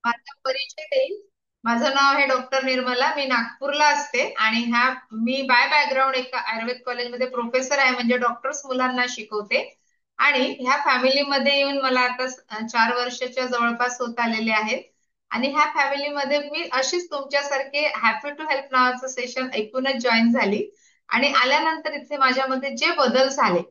माझा परिचय देईल. माझं नाव आहे डॉक्टर निर्मला. मी नागपूरला असते आणि मी बाय बॅकग्राऊंड एका आयुर्वेद कॉलेजमध्ये प्रोफेसर आहे, म्हणजे डॉक्टर्स मुलांना शिकवते. आणि ह्या फॅमिलीमध्ये येऊन मला आता 4 वर्षाच्या जवळपास होत आलेले आहेत. आणि ह्या फॅमिलीमध्ये मी अशीच तुमच्यासारखे हॅपी टू हेल्प नावाचं सेशन ऐकूनच जॉईन झाली. आणि आल्यानंतर इथे माझ्यामध्ये जे बदल झाले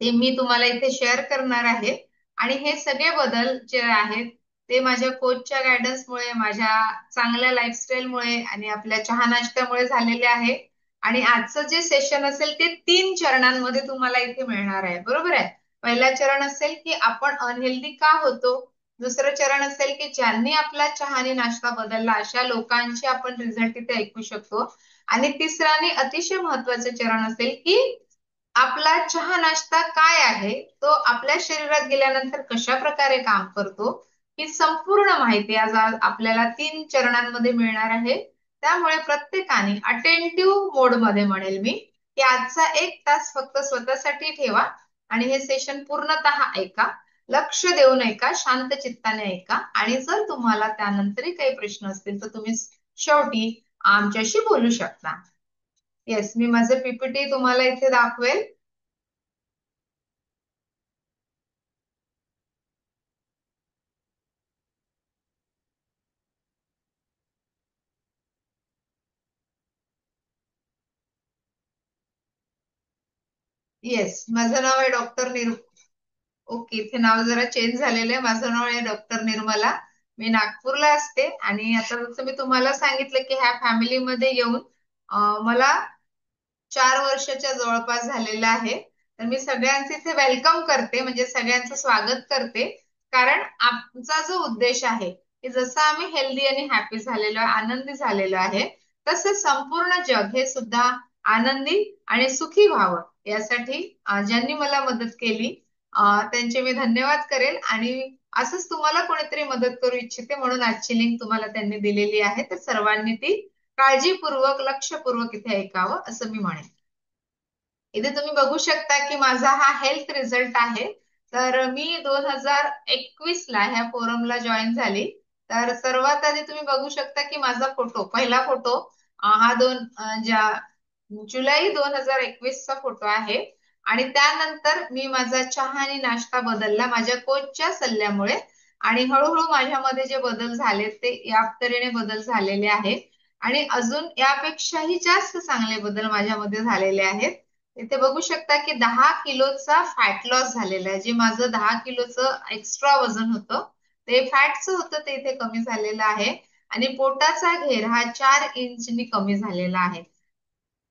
ते मी तुम्हाला इथे शेअर करणार आहे. आणि हे सगळे बदल जे आहेत ते माझ्या कोचच्या गायडन्समुळे, माझ्या चांगल्या लाईफस्टाईलमुळे आणि आपल्या चहा नाश्त्यामुळे झालेले आहे. आणि आजचं जे सेशन असेल ते 3 चरणांमध्ये तुम्हाला इथे मिळणार आहे, बरोबर आहे. पहिला चरण असेल की आपण अनहेल्दी का होतो. दुसरं चरण असेल की ज्यांनी आपला चहा आणि नाश्ता बदलला अशा लोकांचे आपण रिझल्ट इथे ऐकू शकतो. आणि तिसरं आणि अतिशय महत्वाचं चरण असेल की आपला चहा नाश्ता काय आहे, तो आपल्या शरीरात गेल्यानंतर कशा प्रकारे काम करतो, ही संपूर्ण माहिती आज आपल्याला 3 चरणांमध्ये मिळणार आहे. त्यामुळे प्रत्येकाने अटेंटिव्ह मोड मध्ये म्हणेल मी की आजचा 1 तास फक्त स्वतःसाठी ठेवा आणि हे सेशन पूर्णतः ऐका. लक्ष देऊन ऐका, शांत चित्ताने ऐका. आणि जर तुम्हाला त्यानंतरही काही प्रश्न असतील तर तुम्ही शेवटी आमच्याशी बोलू शकता. येस, मी माझं पीपीटी तुम्हाला इथे दाखवेल. येस, माझं नाव आहे डॉक्टर ओके, इथे नाव जरा चेंज झालेलं आहे. माझं नाव आहे डॉक्टर निर्मला. मी नागपूरला असते. आणि आता जसं मी तुम्हाला सांगितलं की ह्या फॅमिलीमध्ये येऊन मला 4 वर्षाच्या जवळपास झालेलं आहे. तर मी सगळ्यांचे इथे वेलकम करते, म्हणजे सगळ्यांचं स्वागत करते. कारण आमचा जो उद्देश आहे की जसं आम्ही हेल्दी आणि हॅपी झालेलो आहे, आनंदी झालेलो आहे, तसं संपूर्ण जग हे सुद्धा आनंदी आणि सुखी व्हावं यासाठी ज्यांनी मला मदत केली त्यांचे मी धन्यवाद करेल. आणि असंच तुम्हाला कोणीतरी मदत करू इच्छिते म्हणून आजची लिंक तुम्हाला त्यांनी दिलेली आहे. तर सर्वांनी ती काळजीपूर्वक, लक्षपूर्वक इथे ऐकावं असं मी म्हणेन. इथे तुम्ही बघू शकता की माझा हा हेल्थ रिझल्ट आहे. तर मी 2021ला ह्या फोरमला जॉईन झाली. तर सर्वात आधी तुम्ही बघू शकता की माझा फोटो, पहिला फोटो हा जुलै 2021चा फोटो आहे. आणि त्यानंतर मी माझा चहा आणि नाश्ता बदलला माझ्या कोचच्या सल्ल्यामुळे. आणि हळूहळू माझ्यामध्ये जे बदल झाले ते या तऱ्हेने बदल झालेले आहेत. आणि अजून यापेक्षाही जास्त चांगले बदल माझ्यामध्ये झालेले आहेत. इथे बघू शकता की 10 किलोचा फॅट लॉस झालेला आहे. जे माझं 10 किलोचं एक्स्ट्रा वजन होतं ते फॅटचं होतं ते इथे कमी झालेलं आहे. आणि पोटाचा घेर हा 4 इंचनी कमी झालेला आहे.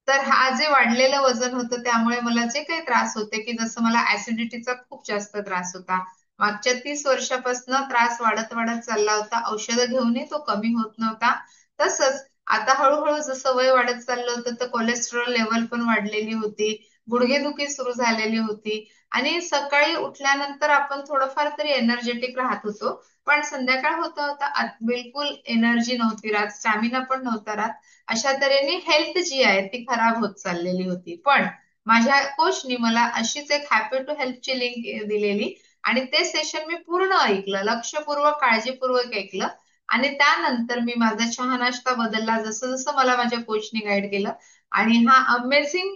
तर हा जे वाढलेलं वजन होतं त्यामुळे मला जे काही त्रास होते की जसं मला ऍसिडिटीचा खूप जास्त त्रास होता. मागच्या 30 वर्षापासून त्रास वाढत वाढत चालला होता. औषधं घेऊनही तो कमी होत नव्हता. तसंच आता हळूहळू जसं वय वाढत चाललं होतं तर कोलेस्ट्रॉल लेवल पण वाढलेली होती. गुडघेदुखी सुरू झालेली होती. आणि सकाळी उठल्यानंतर आपण थोडंफार तरी एनर्जेटिक राहत होतो. पण संध्याकाळ होता होता बिलकुल एनर्जी नव्हती राहत, स्टॅमिना पण नव्हता राहत. अशा तऱ्हेने हेल्थ जी आहे ती खराब होत चाललेली होती. पण माझ्या कोचनी मला अशीच एक हॅपी टू हेल्पची लिंक दिलेली. आणि ते सेशन मी पूर्ण ऐकलं, लक्षपूर्वक, काळजीपूर्वक ऐकलं. आणि त्यानंतर मी माझा चहा नाश्ता बदलला जसं जसं मला माझ्या कोचनी गाईड केलं. आणि हा अमेझिंग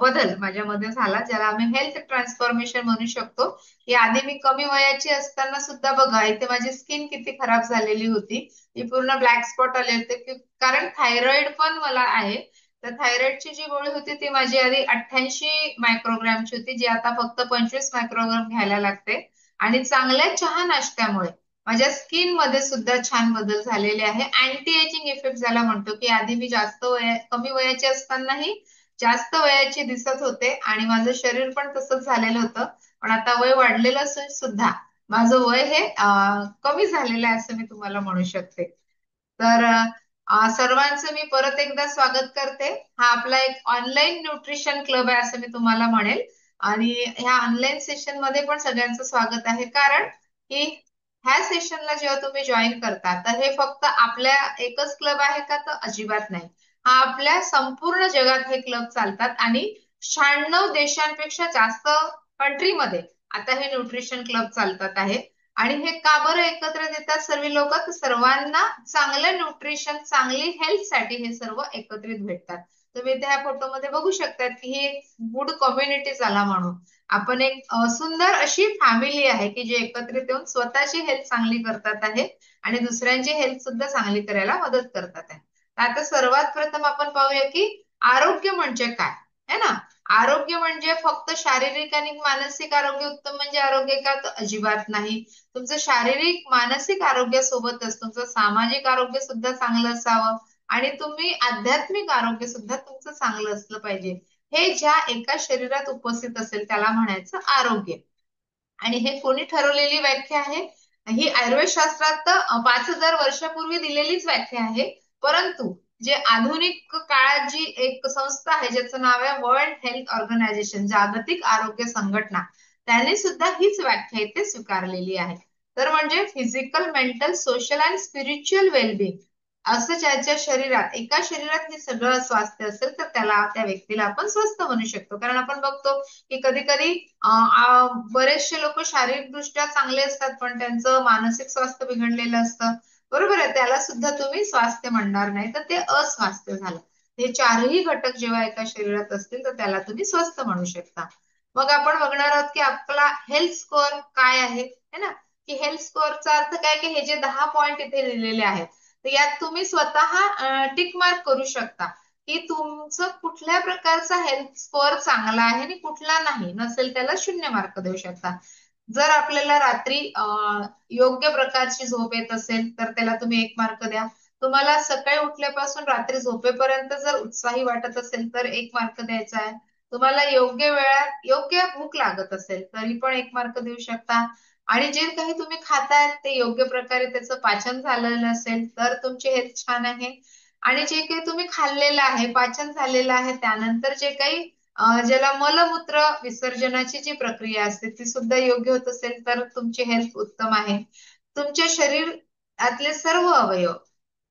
बदल माझ्यामध्ये झाला, ज्याला आम्ही हेल्थ ट्रान्सफॉर्मेशन म्हणू शकतो. की आधी मी कमी वयाची असताना सुद्धा बघा इथे माझी स्किन किती खराब झालेली होती. ती पूर्ण ब्लॅक स्पॉट आले होते कारण थायरॉइड पण मला आहे. तर थायरॉइडची जी गोळी होती ती माझी आधी 88 मायक्रोग्रामची होती, जी आता फक्त 25 मायक्रोग्राम घ्यायला लागते. आणि चांगल्या चहा नाश्त्यामुळे माझ्या स्किन मध्ये सुद्धा छान बदल झालेले आहे. अँटी एजिंग इफेक्ट ज्याला म्हणतो की आधी मी कमी वयाची असतानाही जास्त वयाची दिसत होते आणि माझं शरीर पण तसंच झालेलं होतं. पण आता वय वाढलेलं असून सुद्धा माझं वय हे कमी झालेलं आहे असं मी तुम्हाला म्हणू शकते. तर सर्वांचं मी परत एकदा स्वागत करते. हा आपला एक ऑनलाईन न्यूट्रिशन क्लब आहे असं मी तुम्हाला म्हणेल. आणि ह्या ऑनलाईन सेशन मध्ये पण सगळ्यांचं स्वागत आहे. कारण की ह्या सेशनला जेव्हा तुम्ही जॉईन करता तर हे फक्त आपल्या एकच क्लब आहे का, तर अजिबात नाही. हा आपल्या संपूर्ण जगात हे क्लब चालतात. आणि 96 देशांपेक्षा जास्त कंट्रीमध्ये आता हे न्यूट्रिशन क्लब चालतात आहे. आणि हे का बरं एकत्र देतात सर्व लोक, तर सर्वांना चांगलं न्यूट्रिशन, चांगली हेल्थ साठी हे सर्व एकत्रित भेटतात. तुम्ही त्या फोटोमध्ये बघू शकतात की ही एक गुड कम्युनिटी झाला म्हणून आपण एक सुंदर अशी फॅमिली आहे की जे एकत्रित येऊन स्वतःची हेल्थ चांगली करतात आहे आणि दुसऱ्यांची हेल्थ सुद्धा चांगली करायला मदत करतात आहे. आता सर्वात प्रथम आपण पाहूया की आरोग्य म्हणजे काय, है ना. आरोग्य म्हणजे फक्त शारीरिक आणि मानसिक आरोग्य उत्तम म्हणजे आरोग्य का, तर अजिबात नाही. तुमचं शारीरिक मानसिक आरोग्यासोबतच तुमचं सामाजिक आरोग्य सुद्धा चांगलं असावं आणि तुम्ही आध्यात्मिक आरोग्य सुद्धा तुमचं चांगलं असलं पाहिजे. हे ज्या एका शरीरात उपस्थित असेल त्याला म्हणायचं आरोग्य. आणि हे कोणी ठरवलेली व्याख्या आहे, ही आयुर्वेद शास्त्रात 5,000 वर्षापूर्वी दिलेलीच व्याख्या आहे. परंतु जे आधुनिक काळात जी एक संस्था आहे ज्याचं नाव आहे वर्ल्ड हेल्थ ऑर्गनायझेशन, जागतिक आरोग्य संघटना, त्यांनी सुद्धा हीच व्याख्या इथे स्वीकारलेली आहे. तर म्हणजे physical, mental, social and spiritual wellbeing, असं ज्याच्या शरीरात, एका शरीरात हे सगळं स्वास्थ्य असेल तर त्याला, त्या व्यक्तीला आपण स्वस्थ म्हणू शकतो. कारण आपण बघतो की कधी कधी बरेचसे लोक शारीरिकदृष्ट्या चांगले असतात पण त्यांचं मानसिक स्वास्थ्य बिघडलेलं असतं. बरोबर आहे, त्याला सुद्धा तुम्ही स्वास्थ्य म्हणणार नाही, तर ते अस्वास्थ्य झालं. हे चारही घटक जेव्हा एका शरीरात असतील तर त्याला तुम्ही स्वस्थ म्हणू शकता. मग आपण बघणार आहोत की आपला हेल्थ स्कोअर काय आहे, है ना. की हेल्थ स्कोअरचा अर्थ काय, की हे जे 10 पॉइंट इथे लिहिलेले आहेत तर यात तुम्ही स्वतः टिक मार्क करू शकता की तुमचं कुठल्या प्रकारचा हेल्थ स्कोअर चांगला आहे आणि कुठला नाही, नसेल त्याला 0 मार्क देऊ शकता. जर आपल्याला रात्री योग्य प्रकारची झोप येत असेल तर त्याला तुम्ही 1 मार्क द्या. तुम्हाला सकाळी उठल्यापासून रात्री झोपेपर्यंत जर उत्साही वाटत असेल तर 1 मार्क द्यायचा आहे. तुम्हाला योग्य वेळात योग्य भूक लागत असेल तरी पण 1 मार्क देऊ शकता. आणि जे काही तुम्ही खाताय ते योग्य प्रकारे त्याचं पाचन झालेलं असेल तर तुमची हेल्थ छान आहे. आणि जे काही तुम्ही खाल्लेलं आहे, पाचन झालेलं आहे, त्यानंतर जे काही ज्याला मलमूत्र विसर्जनाची जी प्रक्रिया असते ती सुद्धा योग्य होत असेल तर तुमची हेल्थ उत्तम आहे. तुमच्या शरीरातले सर्व अवयव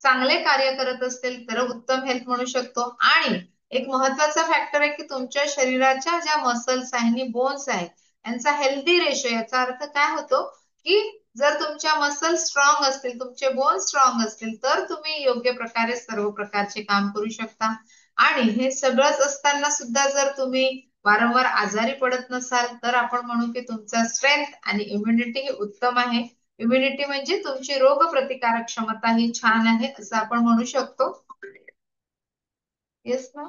चांगले कार्य करत असतील तर उत्तम हेल्थ म्हणू शकतो. आणि एक महत्वाचा फॅक्टर आहे की तुमच्या शरीराच्या ज्या मसल्स आहे आणि बोन्स आहे यांचा हेल्दी रेशो, याचा अर्थ काय होतो की जर तुमच्या मसल स्ट्रॉंग असतील, तुमचे बोन्स स्ट्रॉंग असतील तर तुम्ही योग्य प्रकारे सर्व प्रकारचे काम करू शकता. आणि हे सगळंच असताना सुद्धा जर तुम्ही वारंवार आजारी पडत नसाल तर आपण म्हणू की तुमचा स्ट्रेंथ आणि इम्युनिटी ही उत्तम आहे. इम्युनिटी म्हणजे तुमची रोग प्रतिकारक क्षमता ही छान आहे असं आपण म्हणू शकतो. येस ना.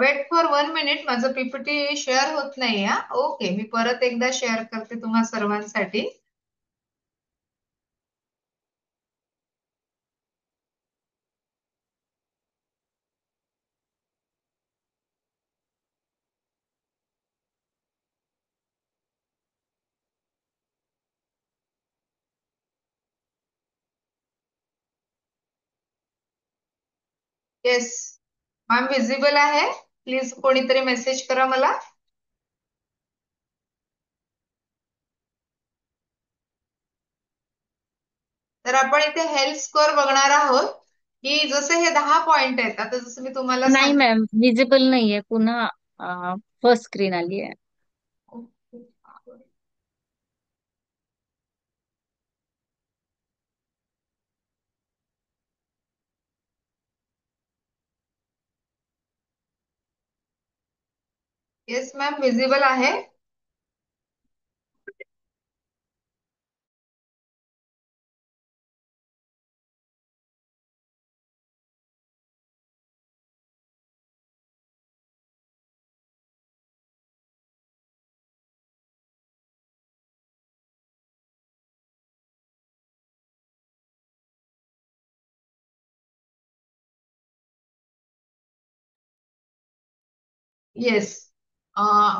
वेट फॉर 1 मिनिट, माझं पीपीटी शेअर होत नाही. ओके, मी परत एकदा शेअर करते तुम्हा सर्वांसाठी. येस मॅम, विजिबल आहे. प्लीज कोणीतरी मेसेज करा मला. तर आपण इथे हेल्थ स्कोअर बघणार आहोत की जसे हे 10 पॉइंट आहेत, आता जसं मी तुम्हाला नाही सांगितलं. मॅम, विजिबल नाहीये. पुन्हा फर्स्ट स्क्रीन आली आहे. येस मॅम, विजिबल आहे. येस,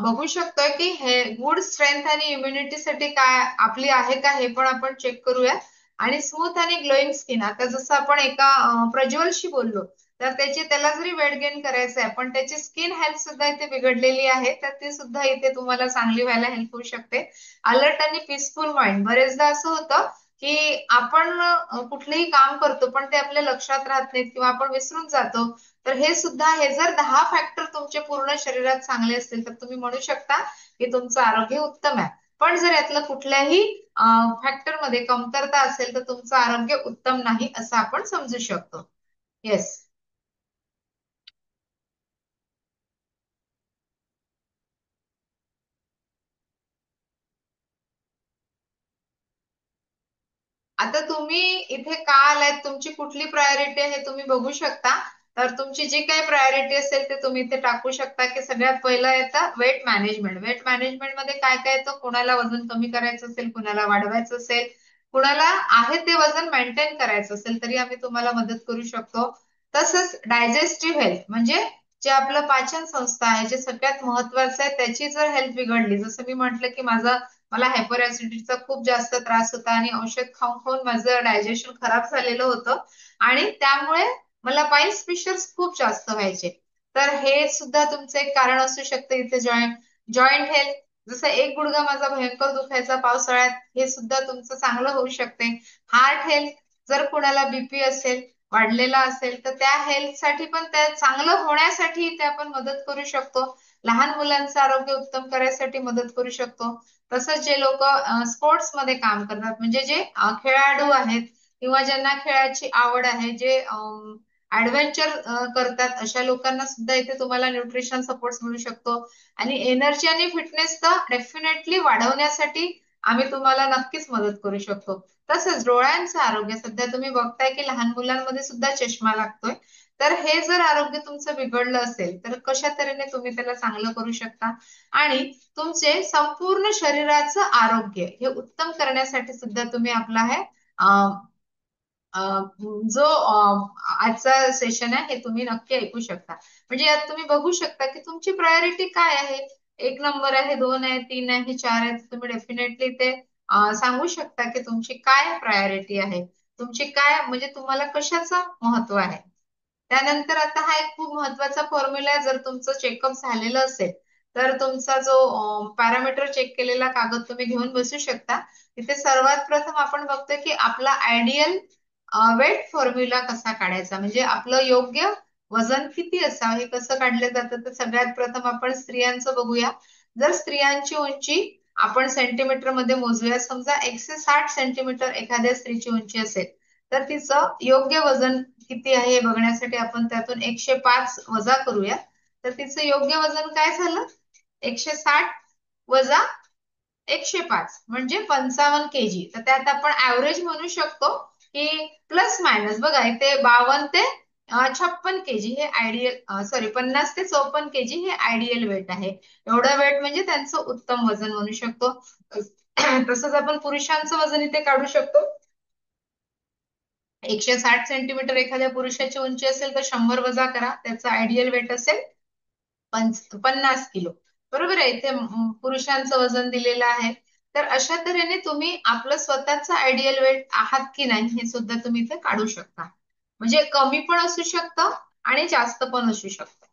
बघू शकतोय की हे गुड स्ट्रेंथ आणि इम्युनिटीसाठी काय आपली आहे का हे पण आपण चेक करूया. आणि स्मूथ आणि ग्लोईंग स्किन, आता जसं आपण एका प्रज्वलशी बोललो तर त्याला जरी वेट गेन करायचं आहे पण त्याची स्किन हेल्थ सुद्धा इथे बिघडलेली आहे, तर ती सुद्धा इथे तुम्हाला चांगली व्हायला हेल्प होऊ शकते. अलर्ट आणि पीसफुल माइंड. बरेचदा असं होतं की आपण कुठलंही काम करतो पण ते आपल्या लक्षात राहत नाहीत किंवा आपण विसरून जातो. तर हे सुद्धा, हे जर 10 फॅक्टर तुमचे पूर्ण शरीरात चांगले असतील तर तुम्ही म्हणू शकता की तुमचं आरोग्य उत्तम आहे. पण जर यातलं कुठल्याही फॅक्टर मध्ये कमतरता असेल तर तुमचं आरोग्य उत्तम नाही असं आपण समजू शकतो. येस. आता तुम्ही इथे का आलात, तुमची कुठली प्रायोरिटी आहे तुम्ही बघू शकता. तर तुमची जी काही प्रायोरिटी असेल ते तुम्ही इथे टाकू शकता की सगळ्यात पहिलं येतं वेट मॅनेजमेंट. वेट मॅनेजमेंट मध्ये काय काय येतं, कोणाला वजन कमी करायचं असेल, कुणाला वाढवायचं असेल, कुणाला आहे ते वजन मेंटेन करायचं असेल तरी आम्ही तुम्हाला मदत करू शकतो. तसंच डायजेस्टिव्ह हेल्थ म्हणजे जे आपलं पाचन संस्था आहे, जे सगळ्यात महत्वाचं आहे, त्याची जर हेल्थ बिघडली, जसं मी म्हटलं की मला हायपर ऍसिडिटीचा खूप जास्त त्रास होता आणि औषध खाऊन खाऊन माझं डायजेशन खराब झालेलं होतं आणि त्यामुळे मला पाईल्स फिशर्स खूप जास्त व्हायचे. तर हे सुद्धा तुमचं एक कारण असू शकतं. इथे जॉईंट हेल्थ, जसं एक गुडघा माझा भयंकर दुखायचा पावसाळ्यात, हे सुद्धा तुमचं चांगलं होऊ शकते. हार्ट हेल्थ, जर कुणाला बीपी असेल, वाढलेला असेल, तर त्या हेल्थ साठी पण, त्या चांगलं होण्यासाठी ते आपण मदत करू शकतो. लहान मुलांचं आरोग्य उत्तम करायसाठी मदत करू शकतो. तसंच जे लोक स्पोर्ट्स मध्ये काम करतात, म्हणजे जे खेळाडू आहेत किंवा ज्यांना खेळाची आवड आहे, जे ऍडव्हेंचर करतात, अशा लोकांना सुद्धा इथे तुम्हाला न्यूट्रिशन सपोर्ट मिळू शकतो. आणि एनर्जी आणि फिटनेस तर डेफिनेटली वाढवण्यासाठी आम्ही तुम्हाला नक्कीच मदत करू शकतो. तसंच डोळ्यांचं आरोग्य, सध्या तुम्ही बघताय की लहान मुलांमध्ये सुद्धा चष्मा लागतोय. तर हे जर आरोग्य तुमचं बिघडलं असेल तर कशा तऱ्हेने तुम्ही त्याला चांगलं करू शकता. आणि तुमचे संपूर्ण शरीराचं आरोग्य हे उत्तम करण्यासाठी सुद्धा तुम्ही आपला हे जो आजचा सेशन आहे हे तुम्ही नक्की ऐकू शकता. म्हणजे यात तुम्ही बघू शकता की तुमची प्रायोरिटी काय आहे. 1 नंबर आहे, 2 आहे, 3 आहे, 4 आहे. तुम्ही डेफिनेटली ते सांगू शकता की तुमची काय प्रायोरिटी आहे, तुमची काय, म्हणजे तुम्हाला कशाचं महत्व आहे. त्यानंतर आता हा एक खूप महत्वाचा फॉर्म्युला आहे. जर तुमचं चेकअप झालेलं असेल तर तुमचा जो पॅरामीटर चेक केलेला कागद तुम्ही घेऊन बसू शकता. तिथे सर्वात प्रथम आपण बघतोय की आपला आयडियल वेट फॉर्म्युला कसा काढायचा, म्हणजे आपलं योग्य वजन किती असावं हे कसं काढलं जातं. तर सगळ्यात प्रथम आपण स्त्रियांचं बघूया. जर स्त्रियांची उंची आपण सेंटीमीटर मध्ये मोजूया, समजा 160 सेंटीमीटर एखाद्या स्त्रीची उंची असेल तर तिचं योग्य वजन किती आहे हे बघण्यासाठी आपण त्यातून 105 वजा करूया. तर तिचं योग्य वजन काय झालं, 160 वजा 105 म्हणजे 55 kg. तर त्यात आपण ऍव्हरेज म्हणू शकतो की प्लस मायनस बघा इथे 52 ते 56 kg हे आयडियल, सॉरी 50 ते 54 kg हे आयडियल वेट आहे. एवढं वेट म्हणजे त्यांचं उत्तम वजन म्हणू शकतो. तसंच आपण पुरुषांचं वजन इथे काढू शकतो. 160 सेंटीमीटर एखाद्या पुरुषाची उंची असेल तर 100 वजा करा, त्याचं आयडियल वेट असेल 50 किलो. बरोबर आहे, इथे पुरुषांचं वजन दिलेलं आहे. तर अशा तऱ्हेने तुम्ही आपलं स्वतःचं आयडियल वेट आहात की नाही हे सुद्धा तुम्ही इथे काढू शकता. म्हणजे कमी पण असू शकतं आणि जास्त पण असू शकतं.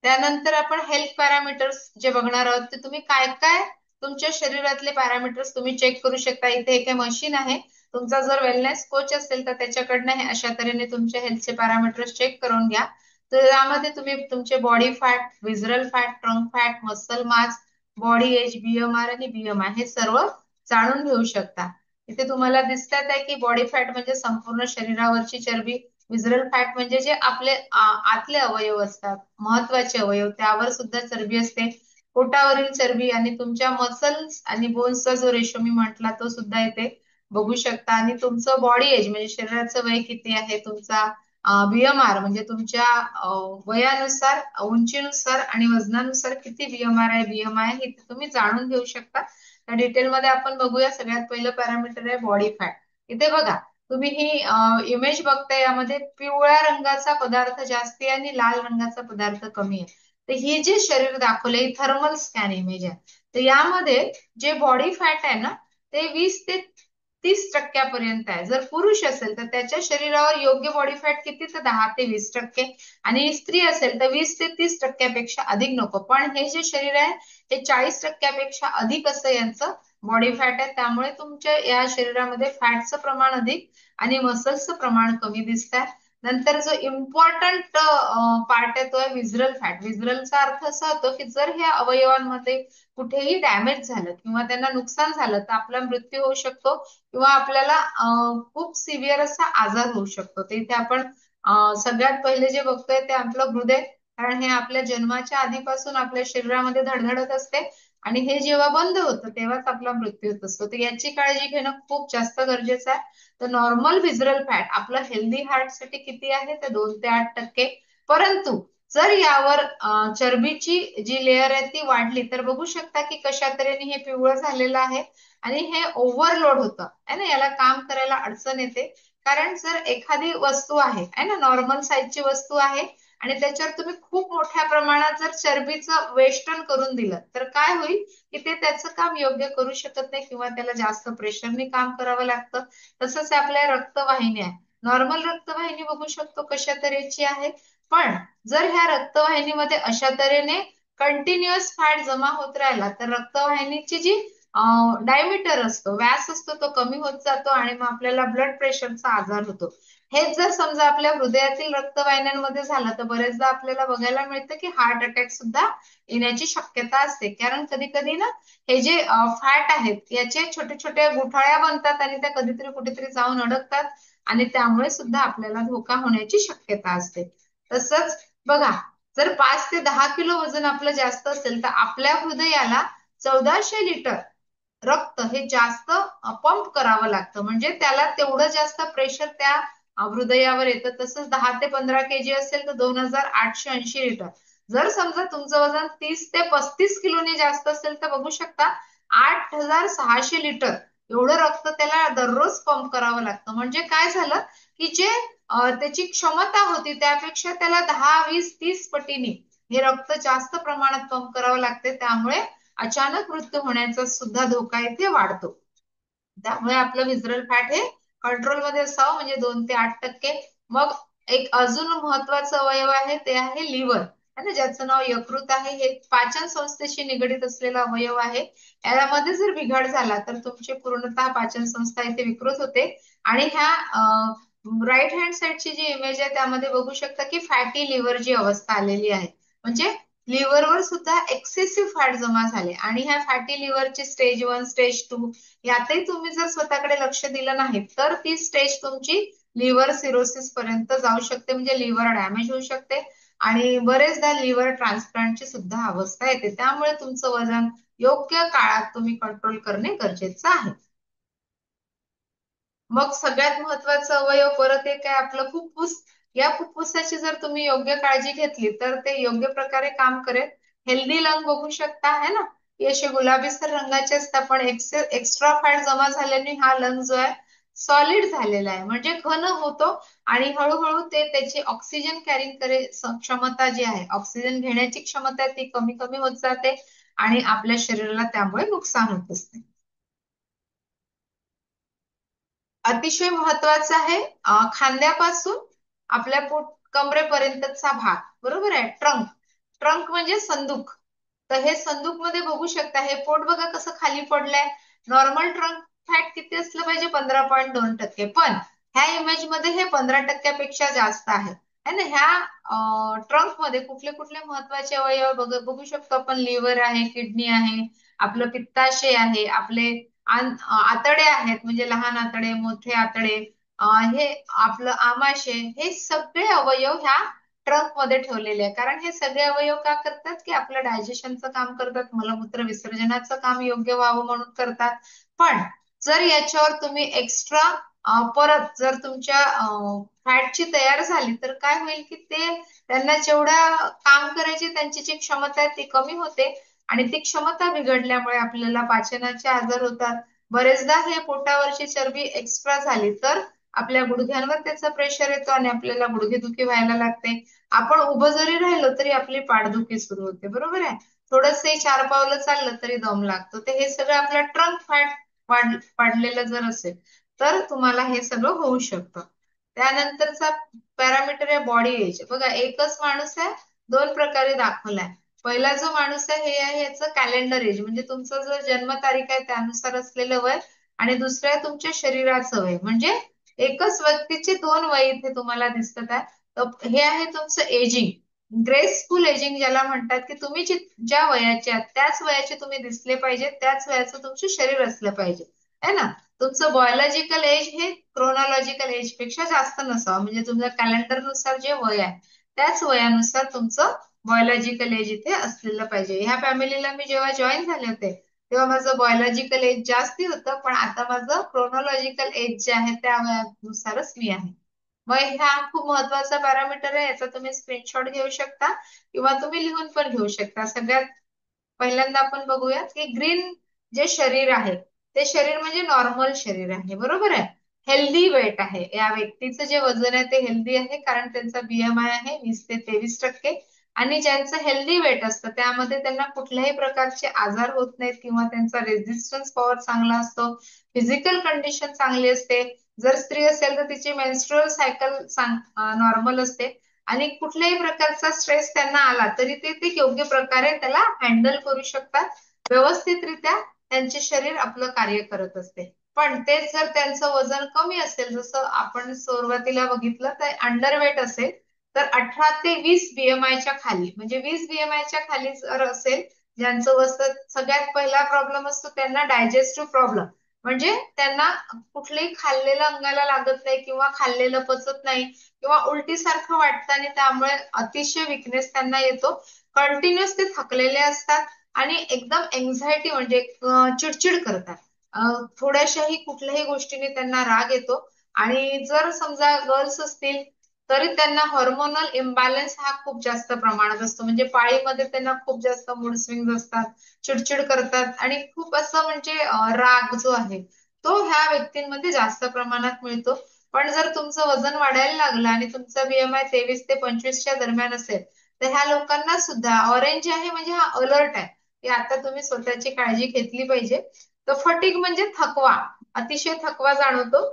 त्यानंतर आपण हेल्थ पॅरामीटर्स जे बघणार आहोत ते तुम्ही काय काय तुमच्या शरीरातले पॅरामीटर्स तुम्ही चेक करू शकता. इथे एक मशीन आहे. तुमचा जर वेलनेस कोच असेल तर त्याच्याकडनं हे अशा तऱ्हेने तुमच्या हेल्थचे पॅरामीटर्स चेक करून घ्या. तर यामध्ये तुम्ही तुमचे body fat, visceral fat, trunk fat, muscle mass, body age, BMR आणि बीएमआय हे सर्व जाणून घेऊ शकता. इथे तुम्हाला दिसतात आहे की बॉडी फॅट म्हणजे संपूर्ण शरीरावरची चरबी, विजरल फॅट म्हणजे जे आपले आतले अवयव असतात, महत्वाचे अवयव, त्यावर सुद्धा चरबी असते. पोटावरील चरबी आणि तुमच्या मसल्स आणि बोन्सचा जो रेशो मी म्हटला तो सुद्धा इथे बघू शकता. आणि तुमचं बॉडी एज म्हणजे शरीराचं वय किती आहे, तुमचा बीएमआर म्हणजे तुमच्या वयानुसार, उंचीनुसार आणि वजनानुसार किती बीएमआर आहे, बीएमआय हे तुम्ही जाणून घेऊ शकता. त्या डिटेलमध्ये आपण बघूया. सगळ्यात पहिलं पॅरामीटर आहे बॉडी फॅट. इथे बघा तुम्ही ही इमेज बघताय, यामध्ये पिवळ्या रंगाचा पदार्थ जास्ती आहे आणि लाल रंगाचा पदार्थ कमी आहे. तर ही जे शरीर दाखवले ही थर्मल स्कॅन इमेज आहे. तर यामध्ये जे बॉडी फॅट आहे ना ते 20 ते 30% आहे. जर पुरुष असेल तर त्याच्या शरीरावर योग्य बॉडी फॅट किती, तर 10 ते 20%. आणि स्त्री असेल तर 20 ते 30% अधिक नको. पण हे जे शरीर आहे हे 40% अधिक असं यांचं बॉडी फॅट आहे. त्यामुळे तुमच्या या शरीरामध्ये फॅटचं प्रमाण अधिक आणि मसल्सचं प्रमाण कमी दिसत आहे. नंतर जो इम्पॉर्टंट पार्ट आहे तो आहे विजरल फॅट. विजरलचा अर्थ असा होतो की जर ह्या अवयवांमध्ये कुठेही डॅमेज झालं किंवा त्यांना नुकसान झालं तर आपला मृत्यू होऊ शकतो किंवा आपल्याला खूप सिव्हिअर असा आजार होऊ शकतो. तर इथे आपण सगळ्यात पहिले जे बघतोय ते आपलं हृदय, कारण हे आपल्या जन्माच्या आधीपासून आपल्या शरीरामध्ये धडधडत असते आणि हे जेव्हा बंद होतं तेव्हाच आपला मृत्यू होत असतो. तर याची काळजी घेणं खूप जास्त गरजेचं आहे. तर नॉर्मल विजरल फॅट आपलं हेल्दी हार्ट साठी किती आहे, तर 2 ते 8%. परंतु जर यावर चरबीची जी लेअर आहे ती वाढली तर बघू शकता की कशा तऱ्हेने हे पिवळं झालेलं आहे आणि हे ओव्हरलोड होतं आहे ना, याला काम करायला अडचण येते. कारण जर एखादी वस्तू आहे ना, नॉर्मल साईजची वस्तू आहे आणि त्याच्यावर तुम्ही खूप मोठ्या प्रमाणात जर चरबीचं वेष्टन करून दिलं तर काय होईल की ते त्याचं काम योग्य करू शकत नाही किंवा त्याला जास्त प्रेशरने काम करावं लागतं. तसंच आपल्या रक्तवाहिन्या आहे. नॉर्मल रक्तवाहिनी बघू शकतो कशा तऱ्हेची आहे. पण जर ह्या रक्तवाहिनीमध्ये अशा तऱ्हेने कंटिन्युअस फॅट जमा होत राहिला तर रक्तवाहिनीची जी डायमीटर असतो, व्यास असतो, तो कमी होत जातो आणि मग आपल्याला ब्लड प्रेशरचा आजार होतो. हेच जर समजा आपल्या हृदयातील रक्तवाहिन्यांमध्ये झालं तर बरेचदा आपल्याला बघायला मिळतं की हार्ट अटॅक सुद्धा येण्याची शक्यता असते. कारण कधी कधी ना हे जे फॅट आहेत याचे छोटे छोटे गुठळ्या बनतात आणि त्या कधीतरी कुठेतरी जाऊन अडकतात आणि त्यामुळे सुद्धा आपल्याला धोका होण्याची शक्यता असते. तसंच बघा, जर 5 ते 10 किलो वजन आपलं जास्त असेल तर आपल्या हृदयाला 1400 लिटर रक्त हे जास्त पंप करावं लागतं. म्हणजे त्याला तेवढं जास्त प्रेशर त्या हृदयावर येतं. तसंच 10 ते 15 kg असेल तर 2880 लिटर. जर समजा तुमचं वजन 30 ते 35 किलोने जास्त असेल तर बघू शकता 8600 लिटर एवढं रक्त त्याला दररोज पंप करावं लागतं. म्हणजे काय झालं की जे त्याची क्षमता होती त्यापेक्षा त्याला 10 20 30 पटीने हे रक्त जास्त प्रमाणात पंप करावं लागते. त्यामुळे अचानक मृत्यू होण्याचा सुद्धा धोका इथे वाढतो. त्यामुळे आपलं विजरल फॅट हे कंट्रोलमध्ये असावं, म्हणजे 2 ते 8%. मग एक अजून महत्वाचं अवयव आहे ते आहे लिव्हर, है ना, ज्याचं नाव यकृत आहे. हे पाचन संस्थेशी निगडीत असलेला अवयव आहे. यामध्ये जर बिघाड झाला तर तुमची पूर्णतः पाचन संस्था इथे विकृत होते. आणि ह्या राईट हँड साईडची जी इमेज आहे त्यामध्ये बघू शकता की फॅटी लिव्हरची अवस्था आलेली आहे. म्हणजे लिव्हरवर सुद्धा एक्सेसिव्ह फॅट जमा झाले आणि ह्या फॅटी लिव्हरची स्टेज 1 स्टेज 2 यातही तुम्ही जर स्वतःकडे लक्ष दिलं नाही तर ती स्टेज तुमची लिव्हर सिरोसिस पर्यंत जाऊ शकते, म्हणजे लिव्हर डॅमेज होऊ शकते आणि बरेचदा लिव्हर ट्रान्सप्लांटची सुद्धा अवस्था येते. त्यामुळे तुमचं वजन योग्य काळात तुम्ही कंट्रोल करणे गरजेचं आहे. मग सगळ्यात महत्वाचं अवयव परत एक आहे आपलं फुफ्फुस. या फुफ्फुसाची जर तुम्ही योग्य काळजी घेतली तर ते योग्य प्रकारे काम करेल. हेल्दी लंग बघू शकता आहे ना, हे असे गुलाबीसर रंगाचे असतात, पण एक्स्ट्रा फॅट जमा झाल्याने हा लंग जो आहे सॉलिड झालेला आहे, म्हणजे घन होतो आणि हळूहळू ते त्याची ऑक्सिजन कॅरिंग करे क्षमता जी आहे, ऑक्सिजन घेण्याची क्षमता ती कमी कमी होत जाते आणि आपल्या शरीराला त्यामुळे नुकसान होत असते. अतिशय महत्वाचं आहे खांद्यापासून आपल्या पोट कमरेपर्यंतचा भाग, बरोबर आहे. ट्रंक, ट्रंक म्हणजे संदूक. तर हे संदूक मध्ये बघू शकता हे पोट बघा कसं खाली पडलंय. नॉर्मल ट्रंक फॅट किती असलं पाहिजे, 15.2%. पण ह्या इमेज मध्ये हे 15%पेक्षा जास्त आहे. है ना. ह्या ट्रंक मध्ये कुठले कुठले महत्वाचे अवयव बघू शकतो आपण. लिव्हर आहे, किडनी आहे, आपलं पित्ताशय आहे, आपले आतडे आहेत, म्हणजे लहान आतडे, मोठे आतडे, हे आपलं आमाशय, हे सगळे अवयव ह्या ट्रंक मध्ये ठेवलेले आहे. कारण हे सगळे अवयव का करतात की आपलं डायजेशनचं काम करतात, मलमूत्र विसर्जनाचं काम योग्य व्हावं म्हणून करतात. पण जर याच्यावर तुम्ही एक्स्ट्रा परत जर तुमच्या फॅटची तयार झाली तर काय होईल की ते त्यांना जेवढा काम करायची त्यांची जी क्षमता आहे ती कमी होते आणि ती क्षमता बिघडल्यामुळे आपल्याला पाचनाचे आजार होतात. बरेचदा हे पोटावरची चरबी एक्स्ट्रा झाली तर आपल्या गुडघ्यांवर त्याचा प्रेशर येतो आणि आपल्याला गुडघेदुखी व्हायला लागते. आपण उभं जरी राहिलो तरी आपली पाठदुखी सुरू होते, बरोबर आहे. थोडंसं 4 पावलं चाललं तरी दम लागतो. ते हे सगळं आपल्या ट्रंक फॅट पडलेलं जर असेल तर तुम्हाला हे सगळं होऊ शकतं. त्यानंतरचा पॅरामीटर आहे बॉडी एज. बघा, एकच माणूस आहे, दोन प्रकारे दाखवलाय. पहिला जो माणूस आहे हे आहे याचं कॅलेंडर एज, म्हणजे तुमचं जो जन्मतारीख आहे त्यानुसार असलेलं वय, आणि दुसरं आहे तुमच्या शरीराचं वय. म्हणजे एकच व्यक्तीचे दोन वय इथे तुम्हाला दिसत आहे. तर हे आहे तुमचं एजिंग, ग्रेसफुल एजिंग ज्याला म्हणतात, की तुम्ही ज्या वयाचे आहात त्याच वयाचे तुम्ही दिसले पाहिजे, त्याच वयाचं तुमचं शरीर असलं पाहिजे, है ना. तुमचं बायोलॉजिकल एज हे क्रोनॉलॉजिकल एज पेक्षा जास्त नसावं, म्हणजे तुमच्या कॅलेंडर नुसार जे वय आहे त्याच वयानुसार तुमचं बायोलॉजिकल एज इथे असलेलं पाहिजे. ह्या फॅमिलीला मी जेव्हा जॉईन झाले होते तेव्हा माझं बायोलॉजिकल एज जास्ती होतं, पण आता माझं क्रोनॉलॉजिकल एज जे आहे त्या वयानुसारच मी आहे. मग हा खूप महत्वाचा पॅरामीटर आहे, याचा तुम्ही स्क्रीनशॉट घेऊ शकता किंवा तुम्ही लिहून पण घेऊ शकता. सगळ्यात पहिल्यांदा आपण बघूया की ग्रीन जे शरीर आहे ते शरीर म्हणजे नॉर्मल शरीर आहे, बरोबर आहे. हेल्दी वेट आहे, या व्यक्तीचं जे वजन आहे ते हेल्दी आहे, कारण त्यांचा बीएमआय आहे 20 ते 23%. आणि ज्यांचं हेल्दी वेट असतं त्यामध्ये त्यांना कुठल्याही प्रकारचे आजार होत नाहीत किंवा त्यांचा रेझिस्टन्स पॉवर चांगला असतो, फिजिकल कंडिशन चांगली असते. जर स्त्री असेल तर तिची मेन्स्ट्रुअल सायकल नॉर्मल असते, आणि कुठल्याही प्रकारचा स्ट्रेस त्यांना आला तरी ते योग्य प्रकारे त्याला हँडल करू शकतात. व्यवस्थितरित्या त्यांचे शरीर आपलं कार्य करत असते. पण तेच जर त्यांचं वजन कमी असेल, जसं आपण सुरुवातीला बघितलं, तर अंडरवेट असेल तर 18 ते 20 बीएमआयच्या खाली, म्हणजे 20 बीएमआयच्या खाली जर असेल ज्यांचं वजन, सगळ्यात पहिला प्रॉब्लेम असतो त्यांना डायजेस्टिव्ह प्रॉब्लेम, म्हणजे त्यांना कुठलंही खाल्लेलं अंगाला लागत नाही किंवा खाल्लेलं पचत नाही किंवा उलटीसारखं वाटतं, आणि त्यामुळे अतिशय विकनेस त्यांना येतो. कंटिन्युअस ते थकलेले असतात आणि एकदम एन्झायटी म्हणजे चिडचिड करतात. थोड्याशाही कुठल्याही गोष्टीने त्यांना राग येतो. आणि जर समजा गर्ल्स असतील तरी त्यांना हॉर्मोनल इम्बॅलन्स हा खूप जास्त प्रमाणात असतो, म्हणजे पाळीमध्ये त्यांना खूप जास्त मूड स्विंग असतात, चिडचिड करतात, आणि खूप असं म्हणजे राग जो आहे तो ह्या व्यक्तींमध्ये जास्त प्रमाणात मिळतो. पण जर तुमचं वजन वाढायला लागलं आणि तुमचा बीएमआय 23 ते 25च्या दरम्यान असेल तर ह्या लोकांना सुद्धा ऑरेंज आहे, म्हणजे हा अलर्ट आहे की आता तुम्ही स्वतःची काळजी घेतली पाहिजे. तर फटीग म्हणजे थकवा, अतिशय थकवा जाणवतो.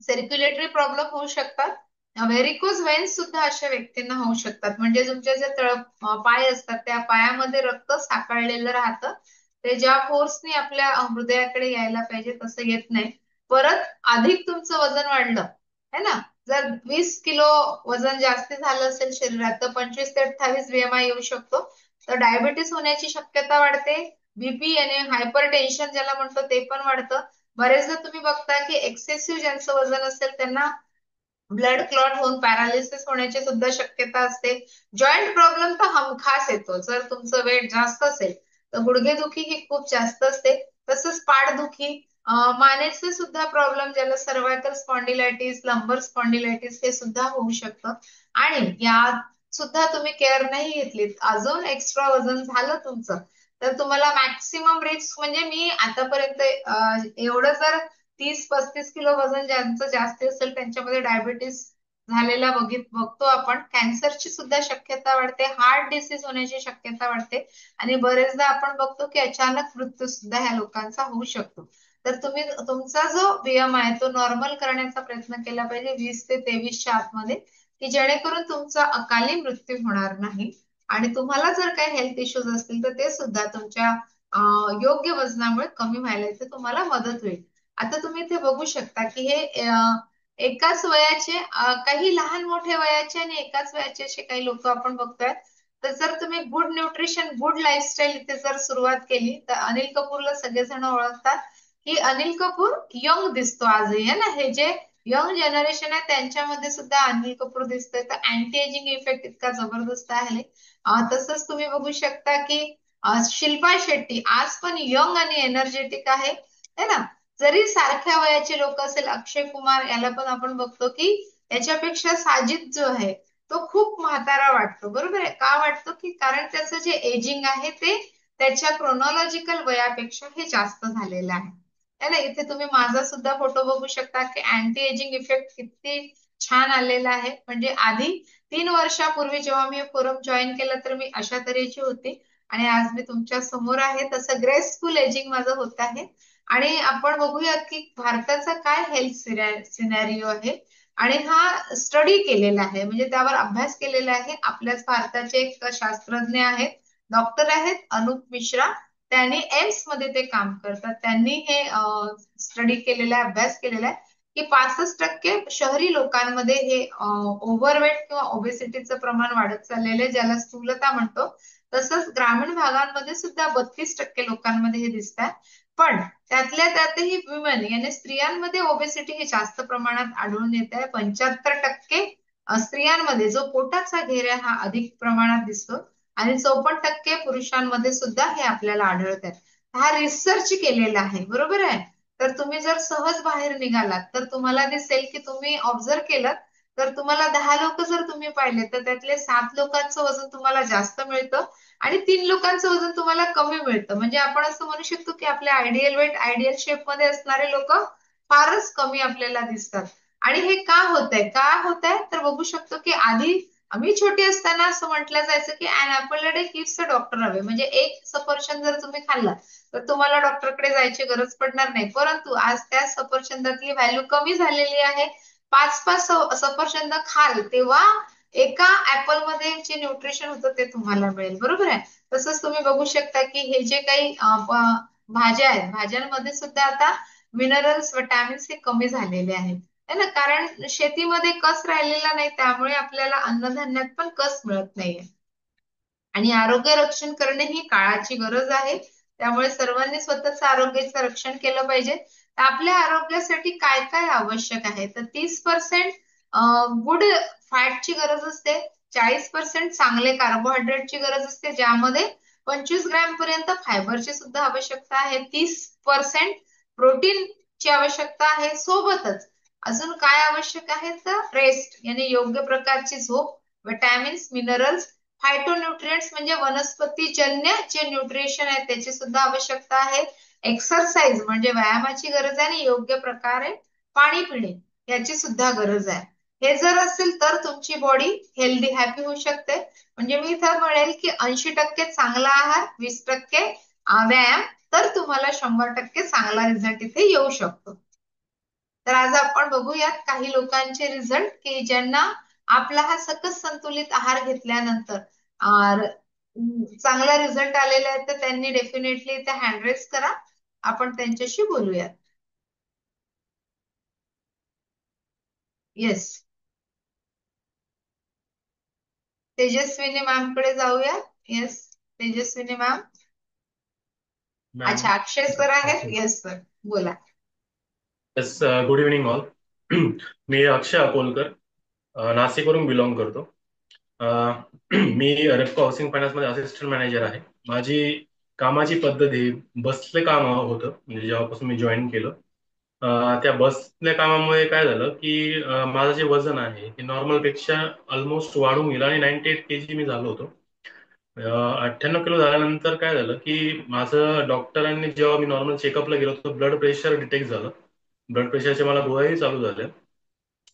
सर्क्युलेटरी प्रॉब्लेम होऊ शकतात. व्हेरिकोज व्हेन्स सुद्धा अशा व्यक्तींना होऊ शकतात, म्हणजे तुमचे जे पाय असतात त्या पायामध्ये रक्त साकळलेलं राहतं, ते ज्या फोर्सने आपल्या हृदयाकडे यायला पाहिजे तसं येत नाही. परत अधिक तुमचं वजन वाढलं है ना, जर 20 किलो वजन जास्त झालं असेल शरीरात तर 25 ते 28 बीएमआय येऊ शकतो. तर डायबिटीस होण्याची शक्यता वाढते. बीपी आणि हायपर टेन्शन ज्याला म्हणतो ते पण वाढतं. बरेचदा तुम्ही बघता की एक्सेसिव्ह ज्यांचं वजन असेल त्यांना ब्लड क्लॉट होऊन पॅरालिसिस होण्याची सुद्धा शक्यता असते. जॉईंट प्रॉब्लेम तर हमखास येतो, जर तुमचं वेट जास्त असेल तर गुडघेदुखी ही खूप जास्त असते. तसंच पाठदुखी, मानेचे सुद्धा प्रॉब्लेम ज्याला सर्वायकल स्पॉन्डिलायटिस, लंबर स्पॉन्डिलायटिस हे सुद्धा होऊ शकतं. आणि यात सुद्धा तुम्ही केअर नाही घेतलीत, अजून एक्स्ट्रा वजन झालं तुमचं, तर तुम्हाला मॅक्सिमम रिस्क, म्हणजे मी आतापर्यंत एवढं जर 30-35 किलो वजन ज्यांचं जास्त असेल त्यांच्यामध्ये डायबिटीस झालेला बघतो आपण, कॅन्सरची सुद्धा शक्यता वाढते, हार्ट डिसीज होण्याची शक्यता वाढते, आणि बरेचदा आपण बघतो की अचानक मृत्यू सुद्धा ह्या लोकांचा होऊ शकतो. तर तुम्ही तुमचा जो बीएमआय आहे तो नॉर्मल करण्याचा प्रयत्न केला पाहिजे 20 ते 23च्या आतमध्ये, की जेणेकरून तुमचा अकाली मृत्यू होणार नाही. आणि तुम्हाला जर काही हेल्थ इश्यूज असतील तर ते सुद्धा तुमच्या योग्य वजनामुळे कमी व्हायला इथे तुम्हाला मदत होईल. आता तुम्ही इथे बघू शकता की हे एकाच वयाचे काही लहान मोठे वयाचे आणि एकाच वयाचे असे काही लोक आपण बघतोय. तर जर तुम्ही गुड न्यूट्रिशन, गुड लाईफस्टाईल इथे जर सुरुवात केली तर अनिल कपूरला सगळेजण ओळखतात की अनिल कपूर यंग दिसतो आजही, है ना. हे जे यंग जनरेशन आहे त्यांच्यामध्ये सुद्धा अनिल कपूर दिसतोय, तर अँटी एजिंग इफेक्ट इतका जबरदस्त आहे. तसंच तुम्ही बघू शकता की शिल्पा शेट्टी आज पण यंग आणि एनर्जेटिक आहे, है ना. जरी सारख्या वयाचे लोक असेल, अक्षय कुमार याला पण आपण बघतो की याच्यापेक्षा साजिद जो आहे तो खूप म्हातारा वाटतो, बरोबर आहे. का वाटतो की कारण त्याचं जे एजिंग आहे ते त्याच्या क्रोनॉलॉजिकल वयापेक्षा हे जास्त झालेलं आहे, है ना. इथे तुम्ही माझा सुद्धा फोटो बघू शकता की अँटी एजिंग इफेक्ट किती छान आलेला आहे. म्हणजे आधी 3 वर्षापूर्वी जेव्हा मी फोरम जॉईन केलं तर मी अशा तऱ्हेची होती, आणि आज मी तुमच्या समोर आहे. तसं ग्रेसफुल एजिंग माझं होत आहे. आणि आपण बघूयात की भारताचा काय हेल्थ सिनॅरिओ आहे. आणि हा स्टडी केलेला आहे, म्हणजे त्यावर अभ्यास केलेला आहे. आपल्याच भारताचे एक शास्त्रज्ञ आहेत, डॉक्टर आहेत अनुप मिश्रा. त्यांनी एम्स मध्ये ते काम करतात. त्यांनी हे स्टडी केलेला आहे, अभ्यास केलेला आहे की 65% शहरी लोकांमध्ये हे ओव्हरवेट किंवा ओबेसिटीचं प्रमाण वाढत चाललेलं आहे, ज्याला स्थूलता म्हणतो. तसंच ग्रामीण भागांमध्ये सुद्धा 32% लोकांमध्ये हे दिसतात. पण त्यातल्या त्यातही वुमेन याने स्त्रियांमध्ये ओबेसिटी हे जास्त प्रमाणात आढळून येत आहे. 75% स्त्रियांमध्ये जो पोटाचा घेर आहे हा अधिक प्रमाणात दिसतो. आणि 54% पुरुषांमध्ये सुद्धा हे आपल्याला आढळत आहे. हा रिसर्च केलेला आहे, बरोबर आहे. तर तुम्ही जर सहज बाहेर निघालात तर तुम्हाला दिसेल की तुम्ही ऑब्झर्व केलं तर तुम्हाला 10 लोक जर तुम्ही पाहिले तर त्यातले 7 लोकांचं वजन तुम्हाला जास्त मिळतं आणि 3 लोकांचं वजन तुम्हाला कमी मिळतं. म्हणजे आपण असं म्हणू शकतो की आपल्या आयडियल वेट, आयडियल शेप मध्ये असणारे लोक फारच कमी आपल्याला दिसतात. आणि हे का होतंय, का होतंय तर बघू शकतो की आधी आम्ही छोटी असताना असं म्हटलं जायचं की an apple a day keeps a doctor away. म्हणजे एक सफरचंद जर तुम्ही खाल्लं तर तुम्हाला डॉक्टरकडे जायची गरज पडणार नाही. परंतु आज त्या सफरचंदातली व्हॅल्यू कमी झालेली आहे. 5-5 सफरचंद खाल तेव्हा एका ऍपल मध्ये जे न्यूट्रिशन होतं ते तुम्हाला मिळेल, बरोबर आहे. तसंच तुम्ही बघू शकता की हे जे काही भाज्या आहेत, भाज्यांमध्ये सुद्धा आता मिनरल्स, विटॅमिन्स हे कमी झालेले आहेत, है ना. कारण शेतीमध्ये कस राहिलेला नाही, त्यामुळे आपल्याला अन्नधान्यात पण कस मिळत नाहीये. आणि आरोग्य रक्षण करणे ही काळाची गरज आहे. त्यामुळे सर्वांनी स्वतःचं आरोग्याचं रक्षण केलं पाहिजे. तर आपल्या आरोग्यासाठी काय काय आवश्यक आहे तर 30% गुड फॅटची गरज असते. 40% चांगले कार्बोहायड्रेटची गरज असते, ज्यामध्ये 25 ग्रॅम पर्यंत फायबरची सुद्धा आवश्यकता आहे. 30% प्रोटीनची आवश्यकता आहे. सोबतच अजून काय आवश्यक आहे तर रेस्ट, यानी योग्य प्रकारची झोप, विटॅमिन्स, मिनरल्स, फायटोन्यूट्रिएंट्स म्हणजे वनस्पतीजन्य जे न्यूट्रिशन आहे त्याची सुद्धा आवश्यकता आहे. एक्सरसाइज म्हणजे व्यायामाची गरज आहे. आणि योग्य प्रकारे पाणी पिणे याची सुद्धा गरज आहे. हे जर असेल तर तुमची बॉडी हेल्दी, हॅपी होऊ शकते. म्हणजे मी इथं म्हणेल की 80% चांगला आहार, 20% व्यायाम, तर तुम्हाला 100% चांगला रिझल्ट इथे येऊ शकतो. तर आज आपण बघूयात काही लोकांचे रिझल्ट की ज्यांना आपला हा सकस संतुलित आहार घेतल्यानंतर चांगला रिझल्ट आलेला आहे. तर त्यांनी डेफिनेटली इथे हँड रेस करा, आपण त्यांच्याशी बोलूयात. येस, तेजस्विनी मॅम कडे जाऊया. Yes, Tejaswini ma'am. मॅम अच्छा, अक्षय सर आहेत. येस. येस सर, बोला. Good evening all. मी अक्षय अकोलकर, नाशिकवरून बिलॉंग करतो. मी रेपको हाऊसिंग फायनान्स मध्ये असिस्टंट मॅनेजर आहे. माझी कामाची पद्धत ही बसले काम होतं, म्हणजे जेव्हापासून मी जॉईन केलं. त्या बसल्या कामामुळे काय झालं की माझं जे वजन आहे ते नॉर्मल पेक्षा ऑलमोस्ट वाढून गेलं आणि 98 kg मी झालो होतो. 98 किलो झाल्यानंतर काय झालं की माझं डॉक्टरांनी, जेव्हा मी नॉर्मल चेकअपला गेलो होतो, ब्लड प्रेशर डिटेक्ट झालं. ब्लड प्रेशरचे मला गोळ्याही चालू झाल्या.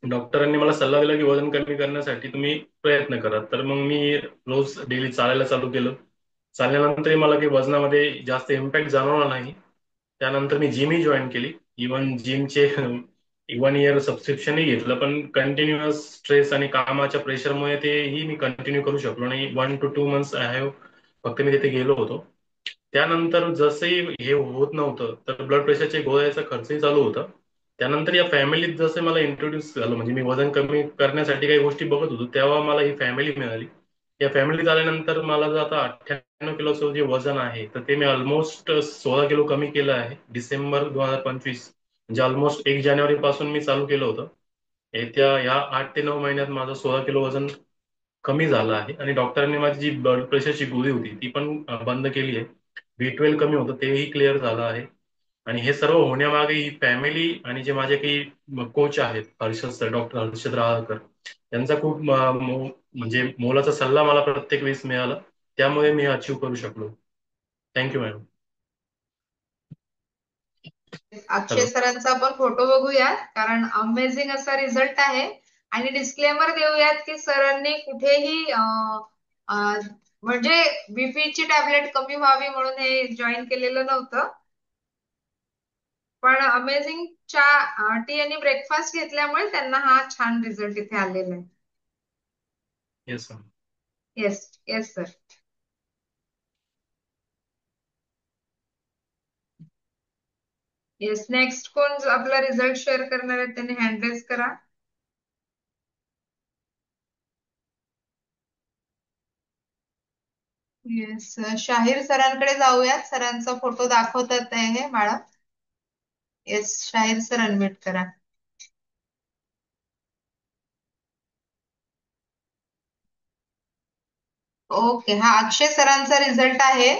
डॉक्टरांनी मला सल्ला दिला की वजन कमी करण्यासाठी तुम्ही प्रयत्न करा. तर मग मी रोज डेली चालायला चालू केलं. चालल्यानंतरही मला काही वजनामध्ये जास्त इम्पॅक्ट जाणवला नाही. त्यानंतर मी जिमही जॉईन केली. इव्हन जिमचे 1 इयर सबस्क्रिप्शनही घेतलं, पण कंटिन्युअस स्ट्रेस आणि कामाच्या प्रेशरमुळे तेही मी कंटिन्यू करू शकलो नाही. 1 to 2 months फक्त मी तिथे गेलो होतो. त्यानंतर जसंही हे होत नव्हतं तर ब्लड प्रेशरचे गोळ्याचा खर्चही चालू होता. त्यानंतर या फॅमिलीत जसं मला इंट्रोड्यूस झालं, म्हणजे मी वजन कमी करण्यासाठी काही गोष्टी बघत होतो, तेव्हा मला ही फॅमिली मिळाली. या फॅमिलीत आल्यानंतर मला जर आता 98 किलोचं जे वजन आहे तर ते मी ऑलमोस्ट 16 किलो कमी केलं आहे. डिसेंबर 2025, म्हणजे ऑलमोस्ट 1 जानेवारी पासून मी चालू केलं होतं. येत्या या 8 ते 9 महिन्यात माझं 16 किलो वजन कमी झालं आहे. आणि डॉक्टरांनी माझी जी ब्लड प्रेशरची गोळी होती ती पण बंद केली आहे. B12 कमी होतं तेही क्लिअर झालं आहे. आणि हे सर्व होण्यामागे ही फॅमिली आणि जे माझे काही कोच आहेत, डॉक्टर हर्षद राहकर, त्यांचा खूप म्हणजे मोलाचा सल्ला मला प्रत्येक वेळेस मिळाला. त्यामुळे मी अचीव करू शकलो. Thank you madam. अक्षय हॅलो. सरांचा आपण फोटो बघूया, कारण अमेझिंग असा रिझल्ट आहे. आणि डिस्क्लेमर देऊयात की सरांनी कुठेही म्हणजे बीपीची टॅबलेट कमी व्हावी म्हणून हे जॉईन केलेलं नव्हतं, पण अमेझिंग टी आणि ब्रेकफास्ट घेतल्यामुळे त्यांना हा छान रिझल्ट इथे आलेला आहे. Yes sir. Yes yes sir. Yes, next कोण आपला रिझल्ट शेअर करणार आहे त्यांनी हँड रेज करा. येस, शाहीर सरांकडे जाऊयात. सरांचा फोटो दाखवतात आहे मॅडम. येस, शाहीर सर अनम्यूट करा. ओके, हा अक्षय सरांचा रिझल्ट आहे,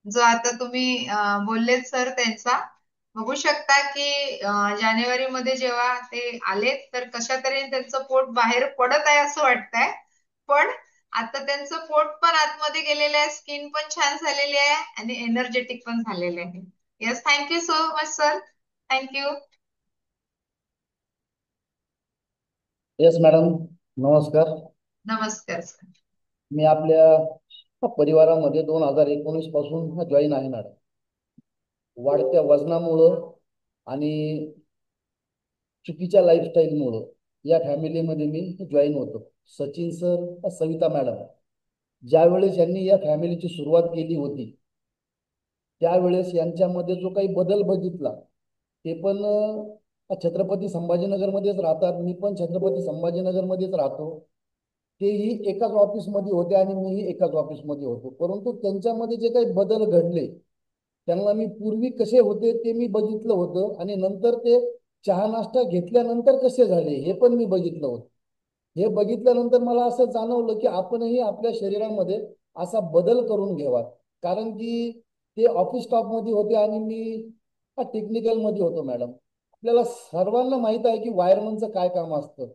जो आता तुम्ही बोललेत सर त्यांचा. बघू शकता की जानेवारी मध्ये जेव्हा ते आले तर कशा तऱ्हेने त्यांचं पोट बाहेर पडत आहे असं वाटतंय, पण आता त्यांचं पोट पण आतमध्ये गेलेलं आहे, स्किन पण छान झालेली आहे आणि एनर्जेटिक पण झालेले आहे. Yes, thank you so much sir. Thank you. Yes madam, नमस्कार. नमस्कार सर. मी आपल्या परिवारामध्ये 2019 पासून जॉईन आहे मॅडम. वाढत्या वजनामुळं आणि चुकीच्या लाईफस्टाईलमुळं या फॅमिलीमध्ये मी जॉईन होतो. सचिन सर, सविता मॅडम, ज्यावेळेस यांनी या फॅमिलीची सुरुवात केली होती त्यावेळेस यांच्यामध्ये जो काही बदल बघितला, ते पण छत्रपती संभाजीनगरमध्येच राहतात, मी पण छत्रपती संभाजीनगरमध्येच राहतो. तेही एकाच ऑफिसमध्ये होते आणि मीही एकाच ऑफिसमध्ये होतो, परंतु त्यांच्यामध्ये जे काही बदल घडले त्यांना मी पूर्वी कसे होते ते मी बघितलं होतं आणि नंतर ते चहा नाश्ता घेतल्यानंतर कसे झाले हे पण मी बघितलं होतं. हे बघितल्यानंतर मला असं जाणवलं की आपणही आपल्या शरीरामध्ये असा बदल करून घ्यावा, कारण की ते ऑफिस स्टाफमध्ये होते आणि मी टेक्निकलमध्ये होतो मॅडम. आपल्याला सर्वांना माहित आहे की वायरमनचं काय काम असतं.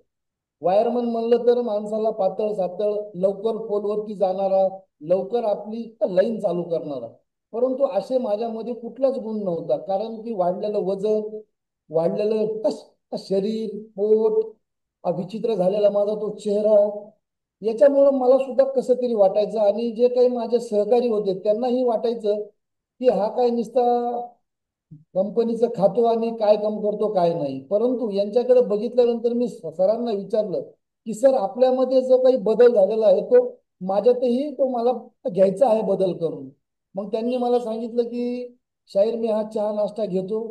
वायरमन म्हणलं तर माणसाला पातळ सातळ, लवकर पोलवरती जाणारा, लवकर आपली लाईन चालू करणारा. परंतु असे माझ्यामध्ये कुठलाच गुण नव्हता, कारण की वाढलेलं वजन, वाढलेलं शरीर, पोट, विचित्र झालेला माझा तो चेहरा, याच्यामुळं मला सुद्धा कसं तरी वाटायचं आणि जे काही माझे सहकारी होते त्यांनाही वाटायचं की हा काय नुसता कंपनीचं खातो आणि काय काम करतो काय नाही. परंतु यांच्याकडे बघितल्यानंतर मी सरांना विचारलं की सर, आपल्यामध्ये जो काही बदल झालेला आहे तो माझ्यातही तो मला घ्यायचा आहे बदल करून. मग त्यांनी मला सांगितलं की शाहीर, मी हा चहा नाश्ता घेतो,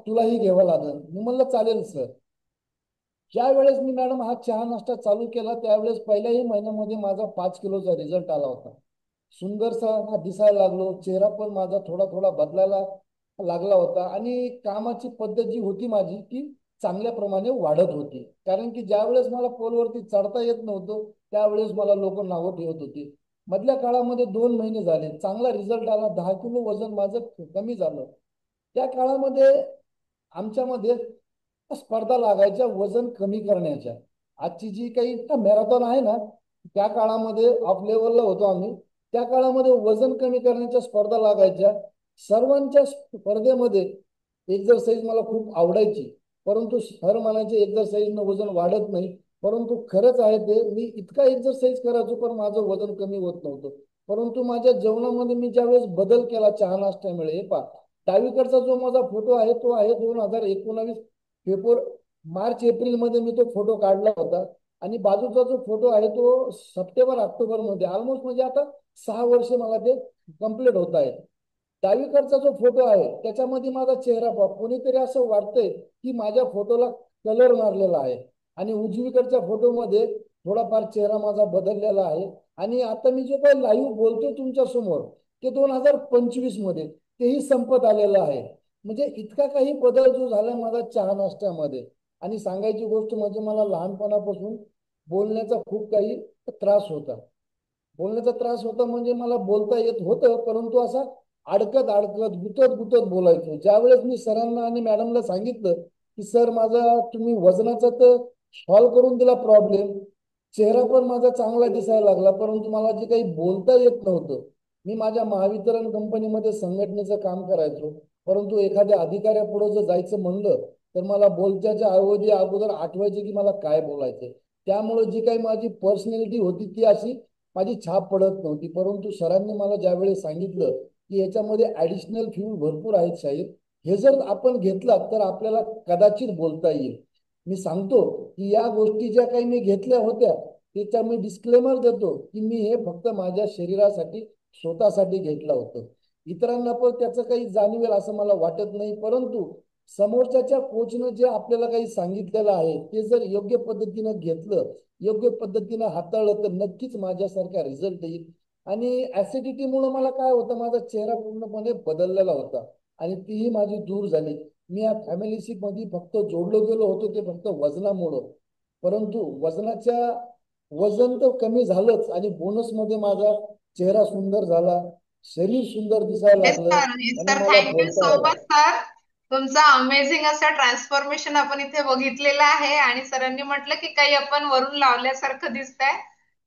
तुलाही घ्यावा लागेल. मी म्हणलं चालेल सर. ज्या वेळेस मी मॅडम हा चहा नाश्ता चालू केला त्यावेळेस पहिल्याही महिन्यामध्ये माझा 5 किलोचा रिझल्ट आला होता. सुंदरसा दिसायला लागलो, चेहरा पण माझा थोडा थोडा बदलायला लागला होता आणि कामाची पद्धत जी होती माझी ती चांगल्या प्रमाणे वाढत होती. कारण की ज्या वेळेस मला पोलवरती चढता येत नव्हतं त्यावेळेस मला लोक नावं ठेवत होते. मधल्या काळामध्ये 2 महिने झाले, चांगला रिझल्ट आला, 10 किलो वजन माझं कमी झालं. त्या काळामध्ये आमच्यामध्ये स्पर्धा लागायच्या वजन कमी करण्याच्या. आजची जी काही मॅरेथॉन आहे ना, त्या काळामध्ये ऑफ लेवलला होतो आम्ही. त्या काळामध्ये वजन कमी करण्याच्या स्पर्धा लागायच्या. सर्वांच्या स्पर्धेमध्ये एक्झरसाईज मला खूप आवडायची, परंतु सर म्हणायचे एक्झरसाईजनं वजन वाढत नाही. परंतु खरंच आहे ते, मी इतका एक्झरसाईज करायचो पण माझं वजन कमी होत नव्हतं. परंतु माझ्या जेवणामध्ये मी ज्यावेळेस बदल केला चहा नाश्त्यामुळे, हे पहा, डावीकडचा जो माझा फोटो आहे तो आहे 2019 फेब्रुवारी मार्च एप्रिल मध्ये मी तो फोटो काढला होता आणि बाजूचा जो फोटो आहे तो सप्टेंबर ऑक्टोबर मध्ये, ऑलमोस्ट म्हणजे आता 6 वर्ष मला ते कंप्लीट होत आहे. डावीकडचा जो फोटो आहे त्याच्यामध्ये माझा चेहरा पहा, कोणीतरी असं वाटतंय की माझ्या फोटोला कलर मारलेला आहे आणि उजवीकडच्या फोटोमध्ये थोडाफार चेहरा माझा बदललेला आहे. आणि आता मी जो काही लाईव्ह बोलतोय तुमच्या समोर ते 2025 मध्ये तेही संपत आलेलं आहे. म्हणजे इतका काही बदल जो झाला माझा चहा नाश्त्यामध्ये. आणि सांगायची गोष्ट म्हणजे मला लहानपणापासून बोलण्याचा खूप काही त्रास होता. बोलण्याचा त्रास होता म्हणजे मला बोलता येत होतं, परंतु असा अडकत अडकत गुतत गुतत बोलायचो. ज्यावेळेस मी सरांना आणि मॅडमला सांगितलं की सर, माझा तुम्ही वजनाचा तर सॉल्व्ह करून दिला प्रॉब्लेम, चेहरा पण माझा चांगला दिसायला लागला, परंतु मला जे काही बोलता येत नव्हतं. मी माझ्या महावितरण कंपनीमध्ये संघटनेचं काम करायचो, परंतु एखाद्या अधिकाऱ्यापुढे जर जायचं म्हणलं तर मला बोलत्याच्या ऐवजी अगोदर आठवायचे की मला काय बोलायचं. त्यामुळे जी काही माझी पर्सनॅलिटी होती ती अशी माझी छाप पडत नव्हती. परंतु सरांनी मला ज्यावेळेस सांगितलं की याच्यामध्ये ऍडिशनल फ्यूल भरपूर आहेत साहेब, हे जर आपण घेतला तर आपल्याला कदाचित बोलता येईल. मी सांगतो की या गोष्टी ज्या काही मी घेतल्या होत्या त्याचा मी डिस्क्लेमर देतो की मी हे फक्त माझ्या शरीरासाठी स्वतःसाठी घेतलं होतं. इतरांना पण त्याचं काही जाणवेल असं मला वाटत नाही. परंतु समोरच्या कोचनं जे आपल्याला काही सांगितलेलं आहे ते जर योग्य पद्धतीनं घेतलं, योग्य पद्धतीनं हाताळलं तर नक्कीच माझ्यासारखा रिझल्ट येईल. आणि ऍसिडिटीमुळे मला काय होतं, माझा चेहरा पूर्णपणे बदललेला होता आणि तीही माझी दूर झाली. मी या फॅमिली मध्ये फक्त जोडलो गेलो होतो ते फक्त वजनामुळं. परंतु वजन तर कमी झालंच आणि बोनस मध्ये माझा चेहरा सुंदर झाला, शरीर सुंदर दिसायला येस लागलं सर, येस आणि सर, मला थँक्यू बोलता सो आलं. Much sir. तुमचा अमेझिंग असं ट्रान्सफॉर्मेशन आपण इथे बघितलेलं आहे आणि सरांनी म्हटलं की काही आपण वरून लावल्यासारखं दिसतंय.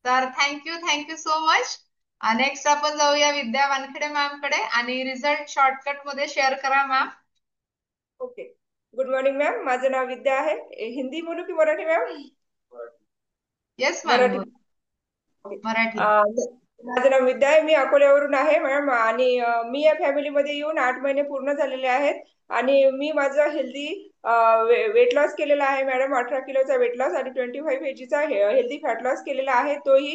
तर थँक्यू सो मच. नेक्स्ट आपण जाऊया विद्या वानखेडे मॅम कडे आणि रिझल्ट शॉर्टकट मध्ये शेअर करा ma'am. Okay, good morning ma'am. माझं नाव विद्या आहे. हिंदी बोलू की Marathi ma'am? Yes ma'am, Marathi. Marathi. माझं नाव विद्या आहे, मी अकोल्यावरून आहे मॅम. आणि मी या फॅमिलीमध्ये येऊन 8 महिने पूर्ण झालेले आहेत. आणि मी माझं हेल्दी वेट लॉस केलेला आहे मॅडम. 18 किलोचा वेट लॉस आणि 25 kgचा हेल्दी फॅट लॉस केलेला आहे. तोही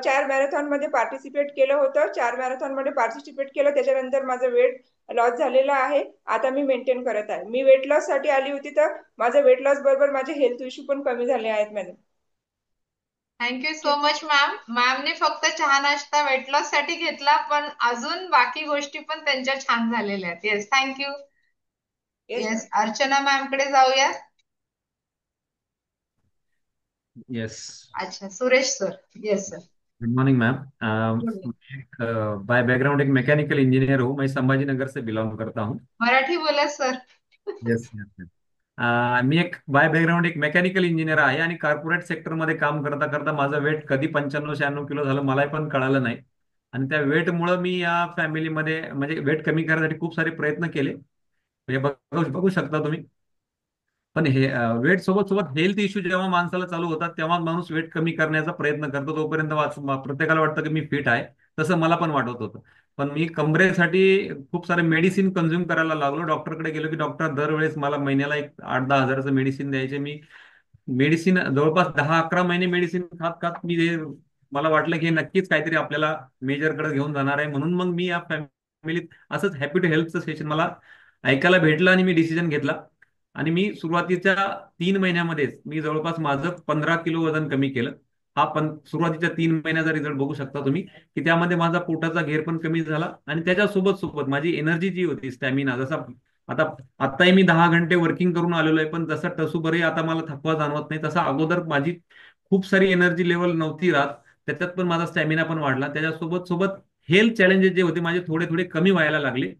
4 मॅरेथॉन मध्ये पार्टिसिपेट केलं होतं. 4 मॅरेथॉन मध्ये पार्टिसिपेट केलं, त्याच्यानंतर माझं वेट लॉस झालेला आहे. आता मी मेंटेन करत आहे. मी वेट लॉस साठी आली होती, तर माझं वेट लॉस बरोबर माझे हेल्थ इश्यू पण कमी झाले आहेत madam. Thank you so much ma'am. मॅमने फक्त चहा नाश्ता वेट लॉस साठी घेतला, पण अजून बाकी गोष्टी पण त्यांच्या छान झालेल्या आहेत. Yes, thank you. Yes ma'am. Yes, Archana ma'am कडे जाऊया. येस, अच्छा, Suresh sir. Yes sir. Good morning ma'am. Good. By background एक मैकेनिकल इंजीनियर हूँ। मैं संभाजी नगर से बिलोंग करता हूँ। मराठी बोला सर. Yes yes. मी एक बाय बॅकग्राऊंड एक मेकॅनिकल इंजिनियर आहे आणि कॉर्पोरेट सेक्टरमध्ये काम करता करता माझं वेट कधी 95-96 किलो झालं मलाही पण कळालं नाही। आणि त्या वेटमुळे मी या फॅमिलीमध्ये म्हणजे वेट कमी करण्यासाठी खूप सारे प्रयत्न केले। म्हणजे बघू बघू शकता तुम्ही। पण हे वेट सोबत सोबत हेल्थ इश्यू जेव्हा माणसाला चालू होतात तेव्हा माणूस वेट कमी करण्याचा प्रयत्न करतो। तोपर्यंत प्रत्येकाला वाटतं की मी फिट आहे, तसं मला पण वाटत होतं। पण मी कमरेसाठी खूप सारे मेडिसिन कंझ्युम करायला लागलो। डॉक्टरकडे गेलो की डॉक्टर दरवेळेस मला महिन्याला एक 8-10 हजाराचं मेडिसिन द्यायचे। मी मेडिसिन जवळपास 10-11 महिने मेडिसिन खात खात मला वाटलं की हे नक्कीच काहीतरी आपल्याला मेजरकडे घेऊन जाणार आहे। म्हणून मग मी या फॅमिलीत असंच हॅपी टू हेल्थचं सेशन मला ऐकायला भेटलं आणि मी डिसिजन घेतला। आणि मी सुरुवातीच्या 3 महिन्यामध्येच मी जवळपास माझं 15 किलो वजन कमी केलं। हा पण सुरुवातीच्या 3 महिन्याचा रिझल्ट बघू शकता तुम्ही की त्यामध्ये माझा पोटाचा घेर पण कमी झाला आणि त्याच्यासोबत सोबत माझी एनर्जी जी होती, स्टॅमिना, जसा आता आताही मी 10 घंटे वर्किंग करून आलेलो आहे, पण जसं टसूभरही आता मला थकवा जाणवत नाही, तसा अगोदर माझी खूप सारी एनर्जी लेवल नव्हती राहत। त्याच्यात पण माझा स्टॅमिना पण वाढला। त्याच्यासोबत सोबत हेल्थ चॅलेंजेस जे होते माझे थोडे थोडे कमी व्हायला लागले।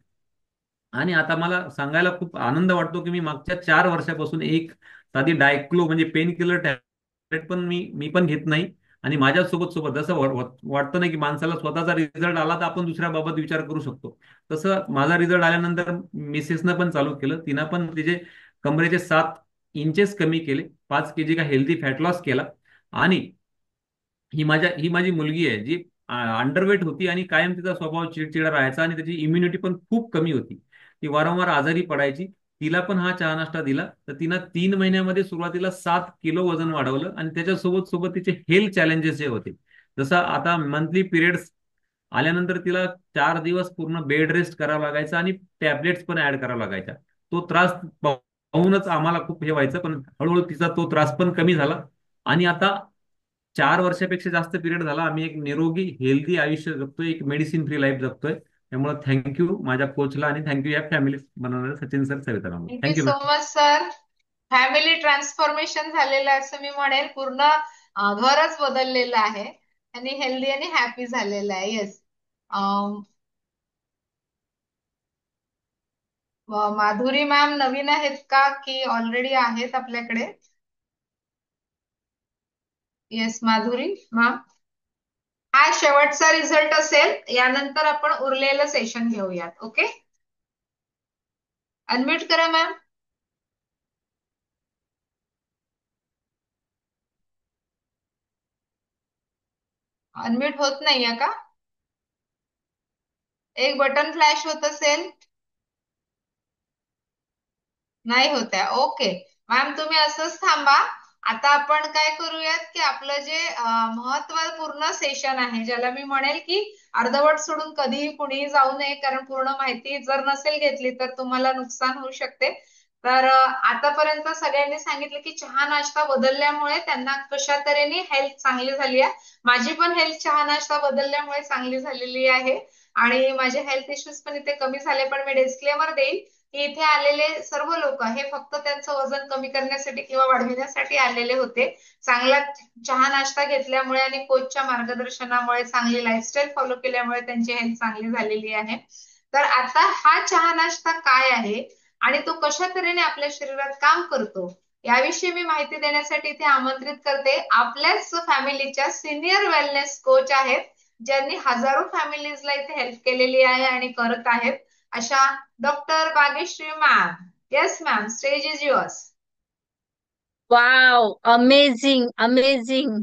आणि आता मला सांगायला खूप आनंद वाटतो की मी मागच्या 4 वर्षापासून एक साधी डायक्लो म्हणजे पेन किलर टॅबलेट पण मी पण घेत नाही। आणि माझ्यासोबत सोबत जसं वाटतं नाही की माणसाला स्वतःचा रिझल्ट आला तर आपण दुसऱ्याबाबत विचार करू शकतो, तसं माझा रिझल्ट आल्यानंतर मिसेसनं पण चालू केलं। तिनं पण तिचे कमरेचे 7 इंचेस कमी केले, 5 kg का हेल्दी फॅट लॉस केला। आणि ही माझी मुलगी आहे जी अंडरवेट होती आणि कायम तिचा स्वभाव चिडचिडा राहायचा आणि त्याची इम्युनिटी पण खूप कमी होती। ती वारंवार आजारी पडायची। तिला पण हा चहा नाश्ता दिला तर तिनं 3 महिन्यामध्ये सुरुवातीला 7 किलो वजन वाढवलं। आणि त्याच्यासोबत सोबत तिचे हेल्थ चॅलेंजेस जे होते, जसं आता मंथली पिरियड्स आल्यानंतर तिला 4 दिवस पूर्ण बेड रेस्ट करावा लागायचा आणि टॅबलेट्स पण ऍड करावा लागायचा। तो त्रास पाहूनच आम्हाला खूप हे व्हायचं, पण हळूहळू तिचा तो त्रास पण कमी झाला। आणि आता 4 वर्षापेक्षा जास्त पिरियड झाला आम्ही एक निरोगी हेल्दी आयुष्य जगतोय, एक मेडिसिन फ्री लाईफ जगतोय। त्यामुळे थँक्यू माझ्या कोचला आणि थँक्यू या फॅमिली बनवणारे Sachin sir, Savita ma'am. Thank you thank you so ma'am. Much sir. Family transformation झालेलं आहे असं मी म्हणेल. पूर्ण घरच बदललेलं आहे आणि हेल्दी आणि हॅपी झालेलं आहे. येस. माधुरी मॅम नवीन आहेत का की ऑलरेडी आहेत आपल्याकडे? Yes, Madhuri ma'am. हा शेवटचा रिझल्ट असेल, यानंतर आपण उरलेलं सेशन घेऊयात. ओके, अनम्यूट करा मॅम. अनम्यूट होत नाहीये का? एक बटन फ्लॅश होत असेल. नाही होत आहे. ओके मॅम, तुम्ही असंच थांबा. आता आपण काय करूयात की आपलं जे महत्त्वपूर्ण सेशन आहे, ज्याला मी म्हणेल की अर्धवट सोडून कधीही कुणीही जाऊ नये, कारण पूर्ण माहिती जर नसेल घेतली तर तुम्हाला नुकसान होऊ शकते. तर आतापर्यंत सगळ्यांनी सांगितलं की चहा नाश्ता बदलल्यामुळे त्यांना कशा तऱ्हेने हेल्थ चांगली झाली आहे. माझी पण हेल्थ चहा नाश्ता बदलल्यामुळे चांगली झालेली आहे आणि माझे हेल्थ इश्यूज पण इथे कमी झाले. पण मी डिस्क्लेमर देईल की इथे आलेले सर्व लोक हे फक्त त्यांचं वजन कमी करण्यासाठी किंवा वाढविण्यासाठी आलेले होते. चांगला चहा नाश्ता घेतल्यामुळे आणि कोचच्या मार्गदर्शनामुळे, चांगली लाईफस्टाईल फॉलो केल्यामुळे त्यांची हेल्थ चांगली झालेली आहे. तर आता हा चहा नाश्ता काय आहे आणि तो कशा तऱ्हेने आपल्या शरीरात काम करतो याविषयी मी माहिती देण्यासाठी इथे आमंत्रित करते आपल्याच फॅमिलीच्या सिनियर वेलनेस कोच आहेत, ज्यांनी हजारो फॅमिलीजला इथे हेल्प केलेली आहे आणि करत आहेत, अशा doctor Bageshri ma'am. Yes ma'am, stage is yours. Wow, amazing amazing.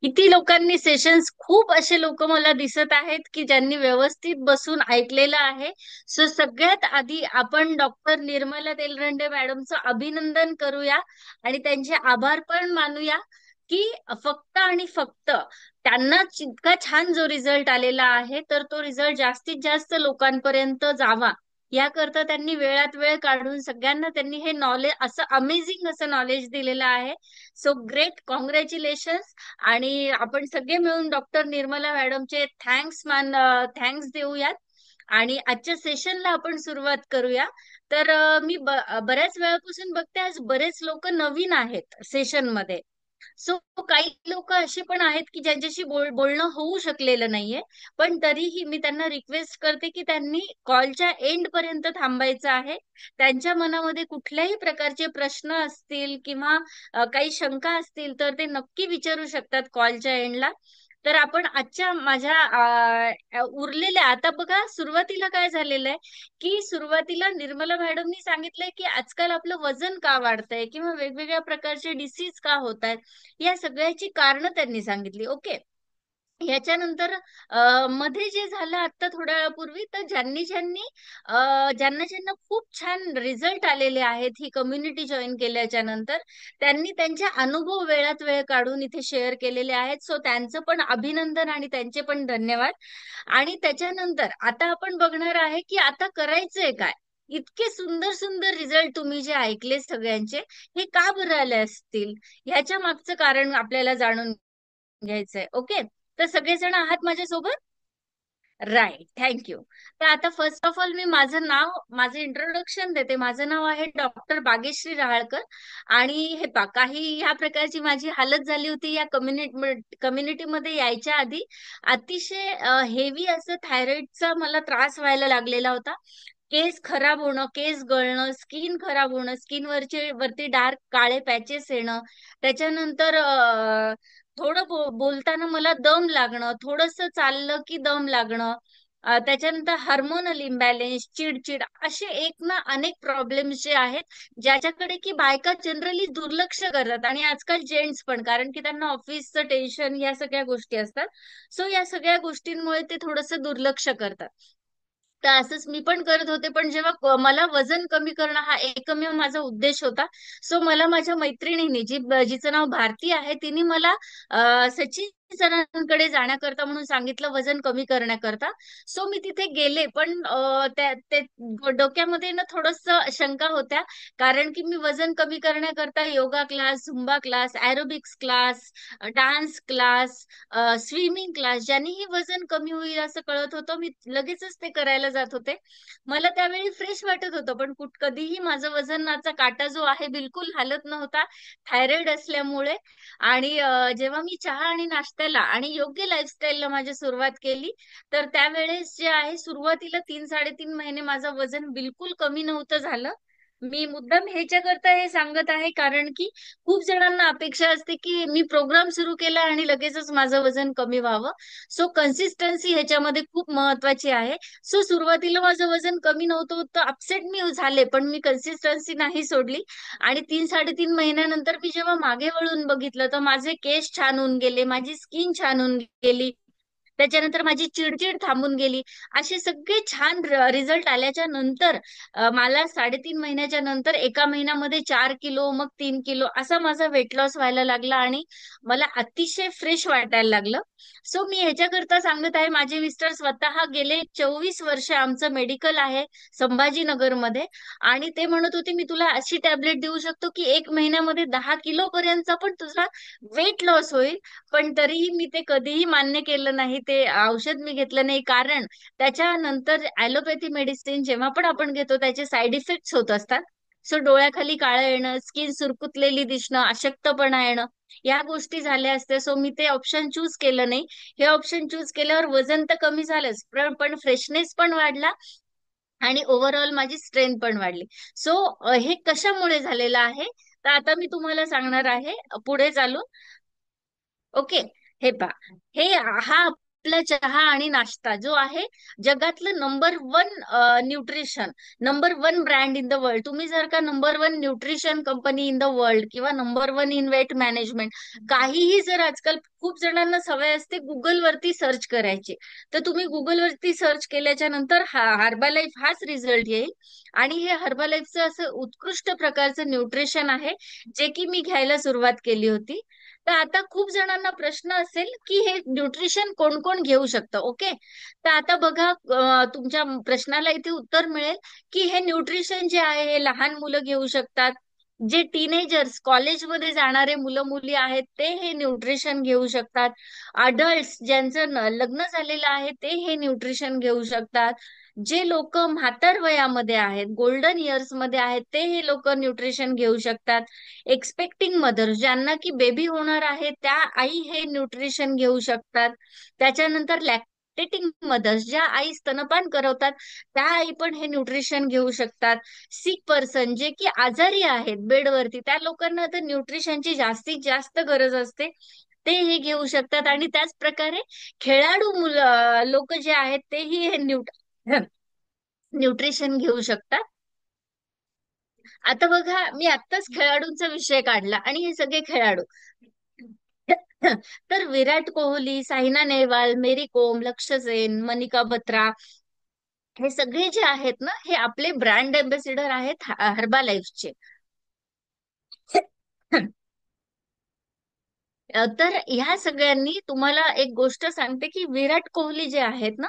किती लोकांनी सेशन्स, खूप असे लोक मला दिसत आहेत की ज्यांनी व्यवस्थित बसून ऐकलेलं आहे. सो सगळ्यात आधी आपण डॉक्टर निर्मला तेलरंडे मॅडमचं अभिनंदन करूया आणि त्यांचे आभार पण मानूया की फक्त आणि फक्त त्यांना इतका छान जो रिझल्ट आलेला आहे तर तो रिझल्ट जास्तीत जास्त लोकांपर्यंत जावा याकरता त्यांनी वेळात वेळ काढून सगळ्यांना त्यांनी हे नॉलेज, असं अमेझिंग असं नॉलेज दिलेलं आहे. So great, congratulations. आणि आपण सगळे मिळून डॉक्टर निर्मला मॅडमचे थँक्स देऊयात आणि आजच्या सेशनला आपण सुरुवात करूया. तर मी बऱ्याच वेळापासून बघते आज बरेच लोक नवीन आहेत सेशन मध्ये. सो काही लोक असे पण आहेत की ज्यांच्याशी बोलणं होऊ शकलेलं नाहीये, पण तरीही मी त्यांना रिक्वेस्ट करते की त्यांनी कॉलच्या एंड पर्यंत थांबायचं आहे. त्यांच्या मनामध्ये कुठल्याही प्रकारचे प्रश्न असतील किंवा काही शंका असतील तर ते नक्की विचारू शकतात कॉलच्या एंडला. तर आपण आजच्या माझ्या उरलेल्या, आता बघा सुरुवातीला काय झालेलं आहे की सुरुवातीला निर्मला मॅडमनी सांगितलंय की आजकाल आपलं वजन का वाढतंय किंवा वेगवेगळ्या प्रकारचे डिसीज का होत आहेत, या सगळ्याची कारणं त्यांनी सांगितली. ओके, याच्यानंतर मध्ये जे झालं आता थोड्या वेळापूर्वी, तर ज्यांना ज्यांना खूप छान रिझल्ट आलेले आहेत ही कम्युनिटी जॉईन केल्याच्या नंतर, त्यांनी त्यांचे अनुभव वेळात वेळ काढून इथे शेअर केलेले आहेत. सो त्यांचं पण अभिनंदन आणि त्यांचे पण धन्यवाद. आणि त्याच्यानंतर आता आपण बघणार आहे की आता करायचंय काय. इतके सुंदर सुंदर रिझल्ट तुम्ही जे ऐकले सगळ्यांचे, हे का बरं आले असतील, ह्याच्या मागचं कारण आपल्याला जाणून घ्यायचंय. ओके, तर सगळेजण आहात माझ्यासोबत? Right, thank you. तर आता फर्स्ट ऑफ ऑल मी माझं इंट्रोडक्शन देते. माझं नाव आहे डॉक्टर बागेश्री रहाळकर. आणि हे पा, काही ह्या प्रकारची माझी हालत झाली होती या कम्युनिटीमध्ये यायच्या आधी. अतिशय हेवी असं थायरॉइडचा मला त्रास व्हायला लागलेला होता. केस खराब होणं, केस गळणं, स्किन खराब होणं, स्किन वरती डार्क काळे पॅचेस येणं, त्याच्यानंतर थोडं बोलताना मला दम लागणं, थोडस चाललं की दम लागणं, त्याच्यानंतर हार्मोनल इम्बॅलेन्स, चिडचिड, असे एक ना अनेक प्रॉब्लेम्स जे आहेत ज्याच्याकडे की बायका जनरली दुर्लक्ष करतात आणि आजकाल जेंट्स पण, कारण की त्यांना ऑफिसचं टेन्शन या सगळ्या गोष्टी असतात. सो या सगळ्या गोष्टींमुळे ते थोडस दुर्लक्ष करतात. तर असंच मी पण करत होते. पण जेव्हा मला वजन कमी करणं हा एकमेव माझा उद्देश होता, सो मला माझ्या मैत्रिणीने, जिचं नाव भारती आहे, तिने मला सचिन सरांकडे जाण्याकरता म्हणून सांगितलं वजन कमी करण्याकरता. सो मी तिथे गेले. पण डोक्यामध्ये ना थोडस शंका होत्या, कारण की मी वजन कमी करण्याकरता yoga class, zumba class, aerobics class, dance class, swimming class, ज्यानेही वजन कमी होईल असं कळत होतं, मी लगेचच ते करायला जात होते. मला त्यावेळी फ्रेश वाटत होतं, पण कधीही माझं वजनाचा काटा जो आहे बिलकुल हालत नव्हता थायरॉइड असल्यामुळे. आणि जेव्हा मी चहा आणि नाश्त्याला आणि योग्य लाईफस्टाईलला माझी सुरुवात केली, तर त्यावेळेस जे आहे सुरुवातीला 3-3.5 महिने माझं वजन बिलकुल कमी नव्हतं झालं. मी मुद्दाम ह्याच्याकरता हे सांगत आहे कारण की खूप जणांना अपेक्षा असते की मी प्रोग्राम सुरू केला आणि लगेचच माझं वजन कमी व्हावं. सो कन्सिस्टन्सी ह्याच्यामध्ये खूप महत्वाची आहे. सो सुरुवातीला माझं वजन कमी नव्हतं तर अपसेट मी झाले, पण मी कन्सिस्टन्सी नाही सोडली. आणि 3-3.5 महिन्यानंतर मी जेव्हा मागे वळून बघितलं तर माझे केस छान होऊन गेले, माझी स्किन छान होऊन गेली, त्याच्यानंतर माझी चिडचिड थांबून गेली. असे सगळे छान रिझल्ट आल्याच्या नंतर मला 3.5 महिन्याच्या नंतर एका महिन्यामध्ये 4 किलो, मग 3 किलो असा माझा वेट लॉस व्हायला लागला आणि मला अतिशय फ्रेश वाटायला लागलं. सो मी ह्याच्याकरता सांगत आहे, माझे मिस्टर स्वतः गेले 24 वर्ष आमचं मेडिकल आहे संभाजीनगरमध्ये, आणि ते म्हणत होते मी तुला अशी टॅबलेट देऊ शकतो की 1 महिन्यामध्ये 10 किलो पर्यंतचा पण तुझा वेट लॉस होईल. पण तरीही मी ते कधीही मान्य केलं नाही, ते औषध मी घेतलं नाही, कारण त्याच्यानंतर ॲलोपॅथी मेडिसिन जेव्हा पण आपण घेतो त्याचे साईड इफेक्ट्स होत असतात. सो डोळ्याखाली काळं येणं, स्किन सुरकुतलेली दिसणं, अशक्तपणा येणं, या गोष्टी झाल्या असत्या. सो मी ते ऑप्शन चूज केलं नाही. हे ऑप्शन चूज केल्यावर वजन तर कमी झालंच, पण फ्रेशनेस पण वाढला आणि ओव्हरऑल माझी स्ट्रेंथ पण वाढली. सो हे कशामुळे झालेलं आहे, तर आता मी तुम्हाला सांगणार आहे पुढे चालून. ओके, हे पहा, हे हा आपला चहा आणि नाश्ता जो आहे जगातलं number 1 nutrition, number 1 brand in the world. तुम्ही जर का number 1 nutrition company in the world किंवा नंबर 1 इन वेट मॅनेजमेंट, काहीही जर आजकाल खूप जणांना सवय असते गुगल वरती सर्च करायची, तर तुम्ही गुगल वरती सर्च केल्याच्या नंतर हर्बालाईफ हाच रिझल्ट येईल. आणि हे हर्बालाईफचं असं उत्कृष्ट प्रकारचं न्यूट्रिशन आहे जे की मी घ्यायला सुरुवात केली होती. तर आता खूप जणांना प्रश्न असेल की हे न्यूट्रिशन कोण कोण घेऊ शकतं. ओके, तर आता बघा, तुमच्या प्रश्नाला इथे उत्तर मिळेल की हे न्यूट्रिशन जे आहे हे लहान मुलं घेऊ शकतात, जे टीनेजर्स कॉलेजमध्ये जाणारे मुलं मुली आहेत ते हे न्यूट्रिशन घेऊ शकतात, अडल्ट ज्यांचं लग्न झालेलं आहे ते हे न्यूट्रिशन घेऊ शकतात, जे लोक म्हातार वयामध्ये आहेत, गोल्डन इयर्स मध्ये आहेत, ते हे लोक न्यूट्रिशन घेऊ शकतात, एक्सपेक्टिंग मदर ज्यांना की बेबी होणार आहे त्या आई हे न्यूट्रिशन घेऊ शकतात, त्याच्यानंतर लॅक्टेटिंग मदर्स ज्या आई स्तनपान करवतात त्या आई पण हे न्यूट्रिशन घेऊ शकतात, सिक पर्सन जे की आजारी आहेत बेडवरती त्या लोकांना तर न्यूट्रिशनची जास्तीत जास्त गरज असते, ते हे घेऊ शकतात. आणि त्याच प्रकारे खेळाडू मुलं लोक जे आहेत तेही हे न्यूट्रिशन घेऊ शकतात. आता बघा, मी आत्ताच खेळाडूंचा विषय काढला आणि हे सगळे खेळाडू तर विराट कोहली, सायना नेहवाल, मेरी कोम, लक्ष्य सेन, मनिका बत्रा, हे सगळे जे आहेत ना हे आपले ब्रँड एम्बेसिडर आहेत हर्बालाईफचे. तर ह्या सगळ्यांनी, तुम्हाला एक गोष्ट सांगते की विराट कोहली जे आहेत ना,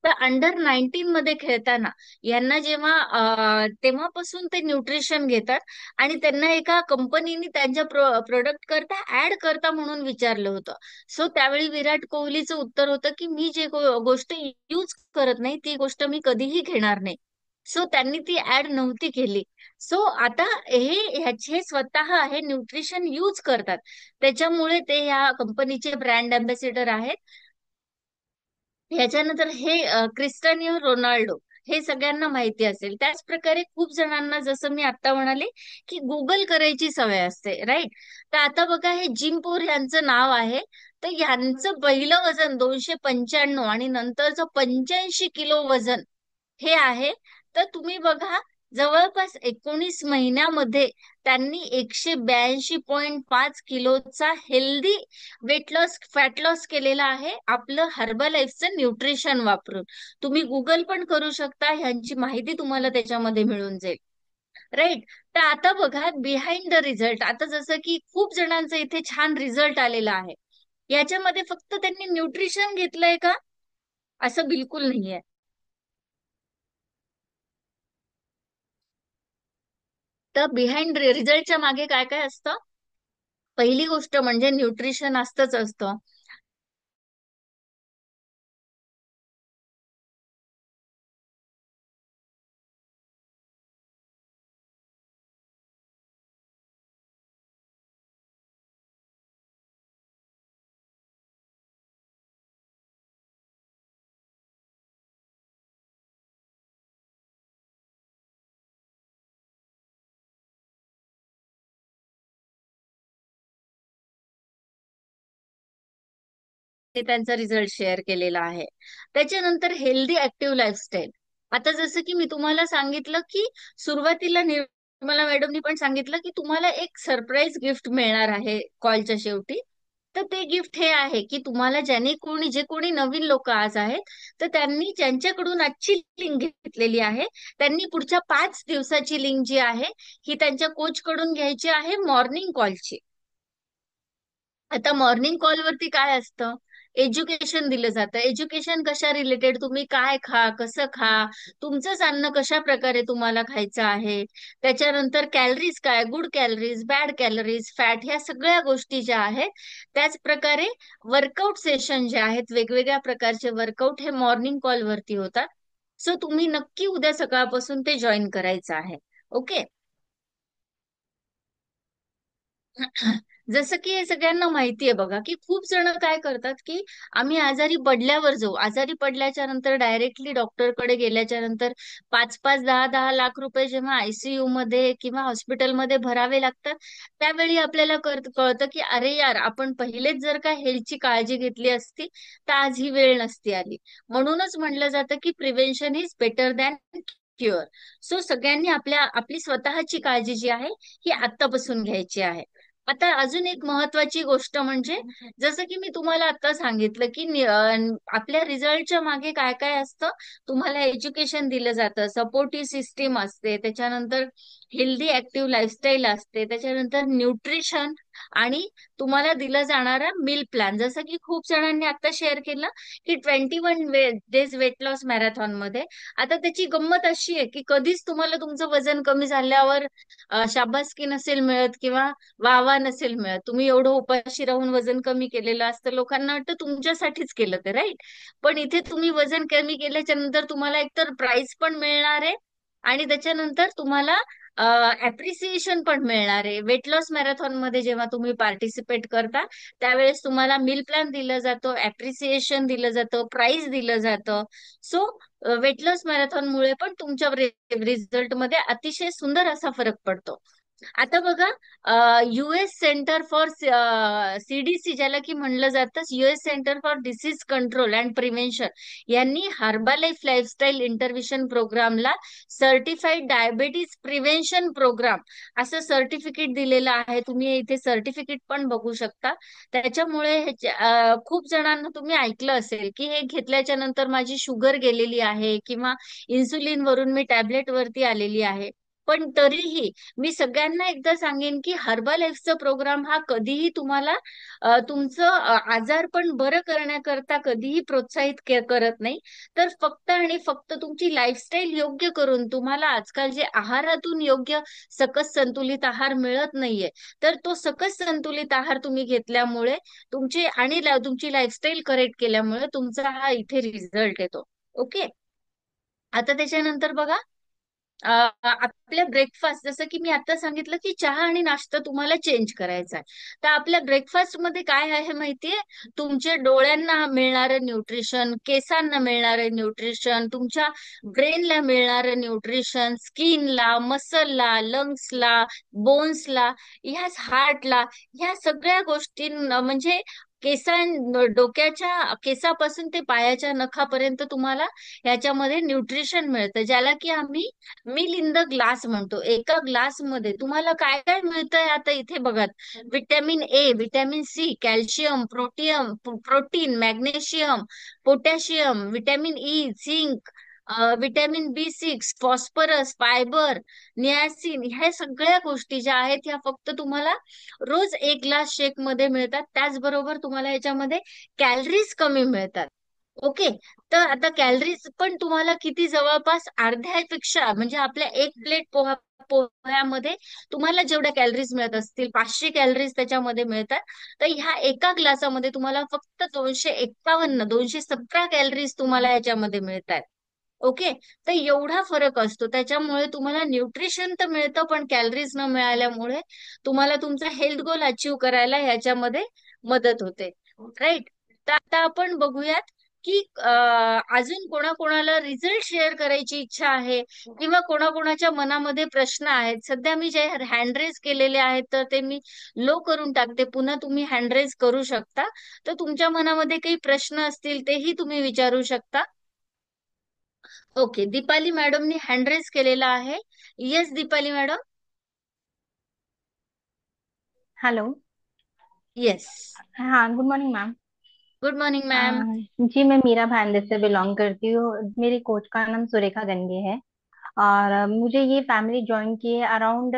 तर अंडर 19 मध्ये खेळताना यांना जेव्हा तेव्हापासून ते न्यूट्रिशन घेतात आणि त्यांना एका कंपनीने त्यांच्या प्रोडक्ट करता ऍड करता म्हणून विचारलं होतं. सो त्यावेळी विराट कोहलीचं उत्तर होतं की मी जे गोष्ट यूज करत नाही ती गोष्ट मी कधीही घेणार नाही. सो त्यांनी ती ऍड नव्हती केली. सो आता हे स्वतः हे न्यूट्रिशन यूज करतात, त्याच्यामुळे ते या कंपनीचे ब्रँड अम्बॅसिडर आहेत. ह्याच्यानंतर हे क्रिस्टियानो रोनाल्डो, हे सगळ्यांना माहिती असेल. त्याच प्रकारे खूप जणांना, जसं मी आता म्हणाले की गुगल करायची सवय असते, राईट. तर आता बघा, हे जिम पोर यांचं नाव आहे, तर यांचं पहिलं वजन 295 आणि नंतरचं 85 किलो वजन हे आहे. तर तुम्ही बघा, जवळपास 19 महिन्यामध्ये त्यांनी 182.5 किलोचा healthy weight loss, fat loss केलेला आहे आपलं हर्बलाईफचं न्यूट्रिशन वापरून. तुम्ही गुगल पण करू शकता, ह्यांची माहिती तुम्हाला त्याच्यामध्ये मिळून जाईल, राईट. तर आता बघा बिहाइंड द रिझल्ट. आता जसं की खूप जणांचा इथे छान रिझल्ट आलेला आहे, याच्यामध्ये फक्त त्यांनी न्यूट्रिशन घेतलंय का, असं बिलकुल नाहीये. तर बिहाइंड रिझल्टच्या मागे काय काय असतं, पहिली गोष्ट म्हणजे न्यूट्रिशन असतंच असतं. त्यांचा रिझल्ट शेअर केलेला आहे. त्याच्यानंतर हेल्दी ऍक्टिव्ह लाईफस्टाईल. आता जसं की मी तुम्हाला सांगितलं की सुरुवातीला निर्मला मॅडमनी पण सांगितलं की तुम्हाला एक सरप्राईज गिफ्ट मिळणार आहे कॉलच्या शेवटी. तर ते गिफ्ट हे आहे की तुम्हाला जे कोणी नवीन लोक आज आहेत, तर त्यांनी ज्यांच्याकडून आजची लिंक घेतलेली आहे, त्यांनी पुढच्या 5 दिवसाची लिंक जी आहे ही त्यांच्या कोच कडून घ्यायची आहे मॉर्निंग कॉलची. आता मॉर्निंग कॉल वरती काय असतं, एज्युकेशन दिलं जातं. एज्युकेशन कशा रिलेटेड, तुम्ही काय खा, कसं खा, तुमचंच अन्न कशा प्रकारे तुम्हाला खायचं आहे, त्याच्यानंतर कॅलरीज काय, good calories, bad calories, fat, ह्या सगळ्या गोष्टी ज्या आहेत. त्याच प्रकारे वर्कआउट सेशन जे आहेत, वेगवेगळ्या प्रकारचे वर्कआउट हे मॉर्निंग कॉल वरती होतात. सो तुम्ही नक्की उद्या सकाळपासून ते जॉईन करायचं आहे. ओके. जसं की हे सगळ्यांना माहिती आहे बघा, की खूप जण काय करतात, की आम्ही आजारी पडल्यावर जाऊ, आजारी पडल्याच्या नंतर डायरेक्टली डॉक्टरकडे गेल्याच्या नंतर 5-5, 10-10 लाख रुपये जेव्हा आयसीयू मध्ये किंवा हॉस्पिटलमध्ये भरावे लागतात, त्यावेळी आपल्याला कळतं की अरे यार, आपण पहिलेच जर का हेल्थची काळजी घेतली असती तर आज ही वेळ नसती आली. म्हणूनच म्हटलं जातं की prevention is better than cure. So सगळ्यांनी आपली स्वतःची काळजी जी आहे ही आत्तापासून घ्यायची आहे. आता अजून एक महत्वाची गोष्ट म्हणजे, जसं की मी तुम्हाला आता सांगितलं की आपल्या रिझल्टच्या मागे काय काय असतं. तुम्हाला एज्युकेशन दिलं जातं, सपोर्टिव्ह सिस्टीम असते, त्याच्यानंतर हेल्दी ऍक्टिव्ह लाईफस्टाईल असते, त्याच्यानंतर न्यूट्रिशन आणि तुम्हाला दिला जाणारा मील प्लॅन. जसं की खूप जणांनी आता शेअर केलं की 21 डेज वेट लॉस मॅरेथॉन मध्ये आता त्याची गंमत अशी आहे की कधीच तुम्हाला तुमचं वजन कमी झाल्यावर शाबासकी नसेल मिळत किंवा वावा नसेल मिळत. तुम्ही एवढं उपाशी राहून वजन कमी केलेलं असतं, लोकांना वाटतं तुमच्यासाठीच केलं ते, राईट. पण इथे तुम्ही वजन कमी केल्याच्या नंतर तुम्हाला एकतर प्राइस पण मिळणार आहे आणि त्याच्यानंतर तुम्हाला अप्रिसिएशन पण मिळणार आहे. वेट लॉस मॅरेथॉन मध्ये जेव्हा तुम्ही पार्टिसिपेट करता त्यावेळेस तुम्हाला मील प्लॅन दिलं जातं, अप्रिसिएशन दिलं जातं, प्राइज दिलं जातं. सो वेट लॉस मॅरेथॉन मुळे पण तुमच्या रिझल्ट मध्ये अतिशय सुंदर असा फरक पडतो. आता बघा, युएस सेंटर फॉर सीडीसी, ज्याला की म्हणलं जातं US centre for disease control and prevention, यांनी हार्बालाईफ लाईफस्टाईल इंटरव्हेन्शन प्रोग्रामला सर्टिफाईड डायबेटीज प्रिव्हेन्शन प्रोग्राम असं सर्टिफिकेट दिलेलं आहे. तुम्ही इथे सर्टिफिकेट पण बघू शकता. त्याच्यामुळे खूप जणांना तुम्ही ऐकलं असेल की हे घेतल्याच्या नंतर माझी शुगर गेलेली आहे किंवा इन्सुलिन वरून मी टॅबलेट वरती आलेली आहे. पण तरीही मी सगळ्यांना एकदा सांगेन की हर्बालाईफचा प्रोग्राम हा कधीही तुम्हाला तुमचं आजारपण बरं करण्याकरता कधीही प्रोत्साहित करत नाही. तर फक्त आणि फक्त तुमची लाईफस्टाईल योग्य करून, तुम्हाला आजकाल जे आहारातून योग्य सकस संतुलित आहार मिळत नाहीये, तर तो सकस संतुलित आहार तुम्ही घेतल्यामुळे तुमची लाईफस्टाईल करेक्ट केल्यामुळे तुमचा हा इथे रिझल्ट येतो. ओके. आता त्याच्यानंतर बघा, आपल्या ब्रेकफास्ट, जसं की मी आता सांगितलं की चहा आणि नाश्ता तुम्हाला चेंज करायचा आहे. तर आपल्या ब्रेकफास्ट मध्ये काय आहे माहितीये, तुमच्या डोळ्यांना मिळणारं न्यूट्रिशन, केसांना मिळणारं न्यूट्रिशन, तुमच्या ब्रेनला मिळणारं न्यूट्रिशन, स्किनला, मसलला, लंग्सला, बोन्सला, ह्या हार्टला, ह्या सगळ्या गोष्टींना म्हणजे डोक्याच्या केसापासून ते पायाच्या नखापर्यंत तुम्हाला ह्याच्यामध्ये न्यूट्रिशन मिळतं, ज्याला की आम्ही मिल इन द ग्लास म्हणतो. एका ग्लास मध्ये तुम्हाला काय काय मिळतंय आता इथे बघा. Vitamin A, vitamin C, calcium, protein, magnesium, potassium, vitamin E, zinc, vitamin B6, phosphorus, fibre, niacin, ह्या सगळ्या गोष्टी ज्या आहेत ह्या फक्त तुम्हाला रोज एक ग्लास शेक मध्ये मिळतात. त्याचबरोबर तुम्हाला ह्याच्यामध्ये कॅलरीज कमी मिळतात. ओके. तर आता कॅलरीज पण तुम्हाला किती, जवळपास अर्ध्यापेक्षा, म्हणजे आपल्या एक प्लेट पोह्यामध्ये तुम्हाला जेवढ्या कॅलरीज मिळत असतील 500 कॅलरीज त्याच्यामध्ये मिळतात. तर ह्या एका ग्लासामध्ये तुम्हाला फक्त 217 कॅलरीज तुम्हाला ह्याच्यामध्ये मिळतात. ओके. तर एवढा फरक असतो. त्याच्यामुळे तुम्हाला न्यूट्रिशन तर मिळतं, पण कॅलरीज न मिळाल्यामुळे तुम्हाला तुमचा हेल्थ गोल अचीव करायला ह्याच्यामध्ये मदत होते, राईट. तर आता आपण बघूयात की अजून कोणाकोणाला रिझल्ट शेअर करायची इच्छा आहे किंवा कोणाकोणाच्या मनामध्ये प्रश्न आहेत. सध्या मी जे हँड रेज केलेले आहेत तर ते मी लो करून टाकते, पुन्हा तुम्ही हँड रेज करू शकता. तर तुमच्या मनामध्ये काही प्रश्न असतील तेही तुम्ही विचारू शकता. ओके, दीपाली मॅडमनी हँड रेज केलेला आहे. Yes Deepali madam. Hello. Yes, हाँ, good morning ma'am. Good morning ma'am. जी, मैं मीरा भांडे से बिलोंग करती हूँ। मेरी कोच का नाम सुरेखा गंगे है। और मुझे ये फैमिली ज्वाइन किए अराउंड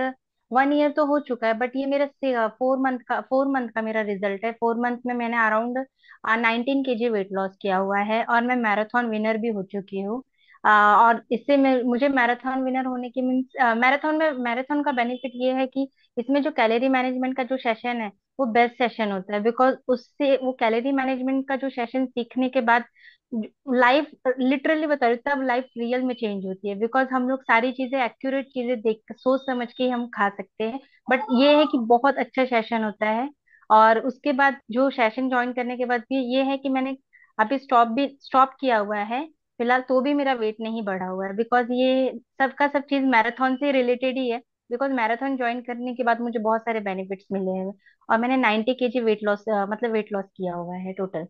1 ईयर तो हो चुका है, बट ये मेरा 4 मंथ का मेरा रिजल्ट है। 4 मंथ में मैंने अराउंड 19 kg वेट लॉस किया हुआ है, और मैं मैराथन विनर भी हो चुकी हूँ। और इससे मुझे मैराथन विनर होने की मीन्स, मैराथन का बेनिफिट ये है कि इसमें जो कैलोरी मैनेजमेंट का जो सेशन है वो बेस्ट सेशन होता है, बिकॉज उससे वो कैलोरी मैनेजमेंट का जो सेशन सीखने के बाद लाइफ, लिटरली बता रही हूँ, तब लाइफ रियल में चेंज होती है। बिकॉज हम लोग सारी चीजें, एक्यूरेट चीजें देख सोच समझ के ही हम खा सकते हैं। बट ये है कि बहुत अच्छा सेशन होता है। और उसके बाद जो सेशन ज्वाइन करने के बाद भी ये है कि मैंने अभी स्टॉप किया हुआ है फिलहाल, तो भी मेरा वेट नहीं बढ़ा हुआ है, बिकॉज ये सबका सब चीज मैराथन से रिलेटेड ही है। बिकॉज मैराथन ज्वाइन करने के बाद मुझे बहुत सारे बेनिफिट्स मिले हैं, और मैंने 90 kg वेट लॉस, मतलब वेट लॉस किया हुआ है टोटल।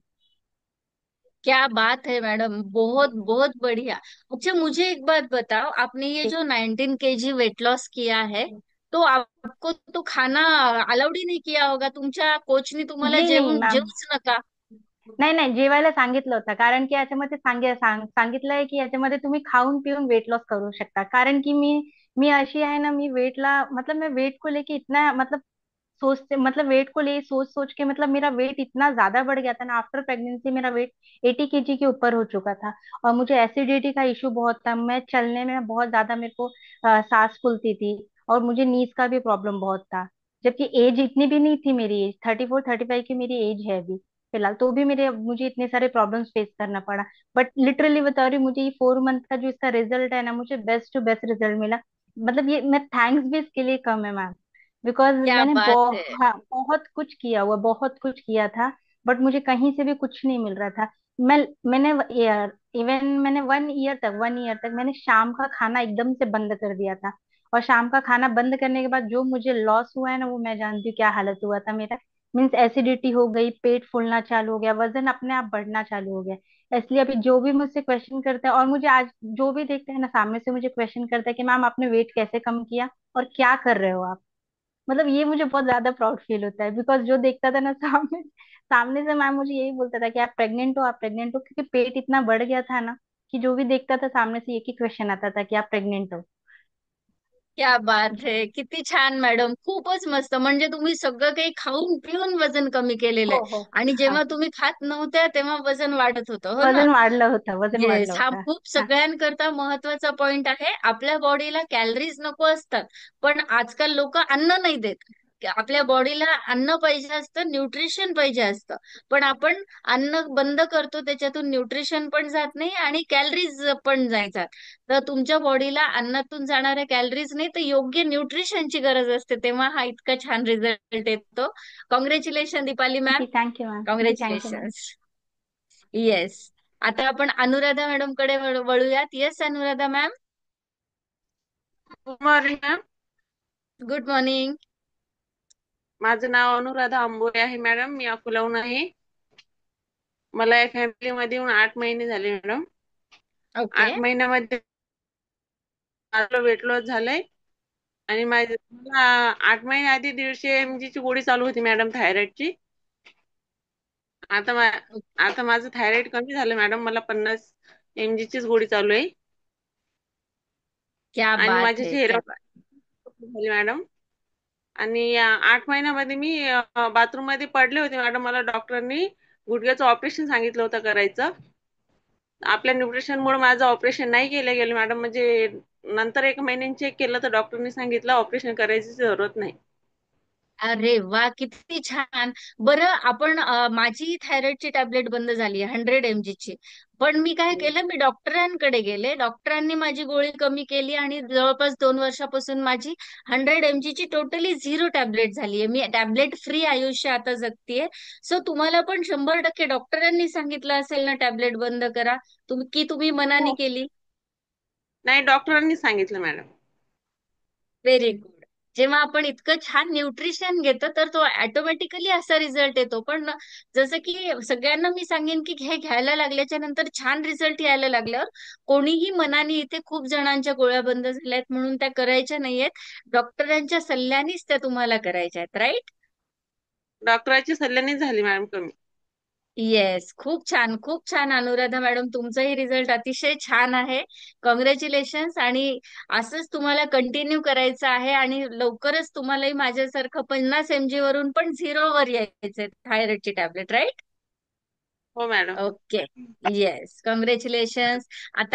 क्या बात है मैडम, बहुत बहुत बढ़िया. अच्छा, मुझे एक बात बताओ, आपने ये जो 19 kg वेट लॉस किया है, तो आपको तो खाना अलाउड ही नहीं किया होगा, तुमच्या कोचनी तुम्हाला जी नहीं मैम, जेवूच नका. नाही नाही, जेवायला सांगितलं होतं, कारण की याच्यामध्ये सांगितलंय की याच्यामध्ये तुम्ही खाऊन पिऊन वेट लॉस करू शकता। कारण की मी अशी आहे ना, मी वेटला मतलब मैं वेट को लेके इतना मतलब सोचते, मतलब वेट को ले सोच सोच के, मतलब मेरा वेट इतना ज्यादा बढ़ गया था ना, आफ्टर प्रेगनेंसी मेरा वेट 80 kg के ऊपर हो चुका था। और मुझे एसिडिटी का इशू बहुत था, मैं चलने में बहुत ज्यादा, मेरे को सांस फूलती थी, और मुझे नीज का भी प्रॉब्लम बहुत था। जबकि एज इतनी भी नहीं थी, मेरी एज 34-35 की मेरी एज है अभी फिलहाल, तो भी मुझे इतने सारे प्रॉब्लम्स फेस करना पड़ा। बट लिटरली बता रही हूँ, मुझे ये 4 मंथ का जो इसका रिजल्ट है ना, मुझे बेस्ट टू बेस्ट रिजल्ट मिला। मतलब ये मैं थैंक्स भी इसके लिए कम है मैम, बिकॉज क्या मैंने बात है. बहुत कुछ किया हुआ, बहुत कुछ किया था, बट मुझे कहीं से भी कुछ नहीं मिल रहा था। मैंने इवन मैंने 1 ईयर तक मैंने शाम का खाना एकदम से बंद कर दिया था। और शाम का खाना बंद करने के बाद जो मुझे लॉस हुआ है ना, वो मैं जानती हूँ क्या हालत हुआ था मेरा। मीन्स एसिडिटी हो गई, पेट फूलना चालू हो गया, वजन अपने आप बढ़ना चालू हो गया। इसलिए अभी जो भी मुझसे क्वेश्चन करता है, और मुझे आज जो भी देखते हैं ना सामने से, मुझे क्वेश्चन करता है कि मैम आपने वेट कैसे कम किया और क्या कर रहे हो आप। मतलब ये मुझे बहुत ज्यादा प्राउड फील होता है, बिकॉज जो देखता था ना सामने सामने से मैम मुझे यही बोलता था कि आप प्रेग्नेंट हो, आप प्रेग्नेंट हो, क्योंकि पेट इतना बढ़ गया था ना, कि जो भी देखता था सामने से एक ही क्वेश्चन आता था कि आप प्रेग्नेंट हो। क्या बात आहे, किती छान मॅडम, खूपच मस्त. म्हणजे तुम्ही सगळं काही खाऊन पिऊन वजन कमी केलेलं हो आहे, हो, आणि हाँ, जेव्हा तुम्ही खात नव्हत्या तेव्हा वजन वाढत होतं, हो ना? वजन वाढलं होतं, वजन येस, वाढलं हा होतं. खूप हाँ, सगळ्यांकरता महत्वाचा पॉइंट आहे. आपल्या बॉडीला कॅलरीज नको असतात, पण आजकाल लोक अन्न नाही देत. आपल्या बॉडीला अन्न पाहिजे असतं, न्यूट्रिशन पाहिजे असतं, पण आपण अन्न बंद करतो, त्याच्यातून न्यूट्रिशन पण जात नाही आणि कॅलरीज पण जायच्यात. तर तुमच्या बॉडीला अन्नातून जाणाऱ्या कॅलरीज नाही तर योग्य न्यूट्रिशनची गरज असते, तेव्हा हा इतका छान रिझल्ट येतो. कॉंग्रॅच्युलेशन दीपाली मॅम, जी थैंक यू मैम, जी thank you ma'am. Congratulation. Yes. आता आपण अनुराधा मॅडम कडे वळूयात. Yes Anuradha ma'am. Good morning ma'am. Good morning. माझं नाव अनुराधा आंबोरे आहे मॅडम. मी अकोल्याहून आहे. मला या फॅमिलीमध्ये येऊन 8 महिने झाले मॅडम. ओके. 8 महिन्यामध्ये माझं वेट लॉस झालंय आणि मला 8 महिने आधी 150 mg ची गोळी चालू होती मॅडम, थायरॉइडची. आता आता माझं थायरॉइड कमी झालं मॅडम. मला 50 mg चीच गोळी चालू आहे. क्या आणि बात माझ्या है, क्या चेहऱ्यावर बात. झाली मॅडम. आणि या 8 महिन्यामध्ये मी बाथरूम मध्ये पडले होते मॅडम. मला डॉक्टरांनी गुडघ्याचं ऑपरेशन सांगितलं होतं करायचं. आपल्या न्यूट्रिशनमुळे माझं ऑपरेशन नाही केलं गेलं मॅडम. म्हणजे नंतर 1 महिन्याने चेक केलं तर डॉक्टरनी सांगितलं ऑपरेशन करायची जरूरत नाही. अरे वा, किती छान. बरं, आपण माझी थायरॉइडची टॅबलेट बंद झाली 100 mg ची. पण मी काय केलं, मी डॉक्टरांकडे गेले, डॉक्टरांनी माझी गोळी कमी केली आणि जवळपास 2 वर्षापासून माझी 100 mg ची टोटली 0 टॅबलेट झालीये. मी टॅबलेट फ्री आयुष्य आता जगतीये. सो तुम्हाला पण 100% डॉक्टरांनी सांगितलं असेल ना टॅबलेट बंद करा, तुम्ही मनाने हो. केली? नाही, डॉक्टरांनी सांगितलं मॅडम. Very good. जेव्हा आपण इतकं छान न्यूट्रिशन घेतो तर तो ऑटोमॅटिकली असा रिझल्ट येतो. पण जसं की सगळ्यांना मी सांगेन की हे घ्यायला लागल्याच्या नंतर छान रिझल्ट यायला लागल्यावर कोणीही मनाने, इथे खूप जणांच्या गोळ्या बंद झाल्यात म्हणून त्या करायच्या नाहीयेत. डॉक्टरांच्या सल्ल्यानेच त्या तुम्हाला करायच्या आहेत, राईट? डॉक्टरांच्या सल्ल्याने झाली मॅडम कमी. येस, खूप छान, खूप छान अनुराधा मॅडम, तुमचाही रिझल्ट अतिशय छान आहे. कॉंग्रॅच्युलेशन्स. आणि असंच तुम्हाला कंटिन्यू करायचं आहे आणि लवकरच तुम्हालाही माझ्यासारखं 50 mg वरून पण 0 वर यायचंय थायरॉइडची टॅबलेट, राईट? हो मॅडम. ओके. Yes, congratulations. आता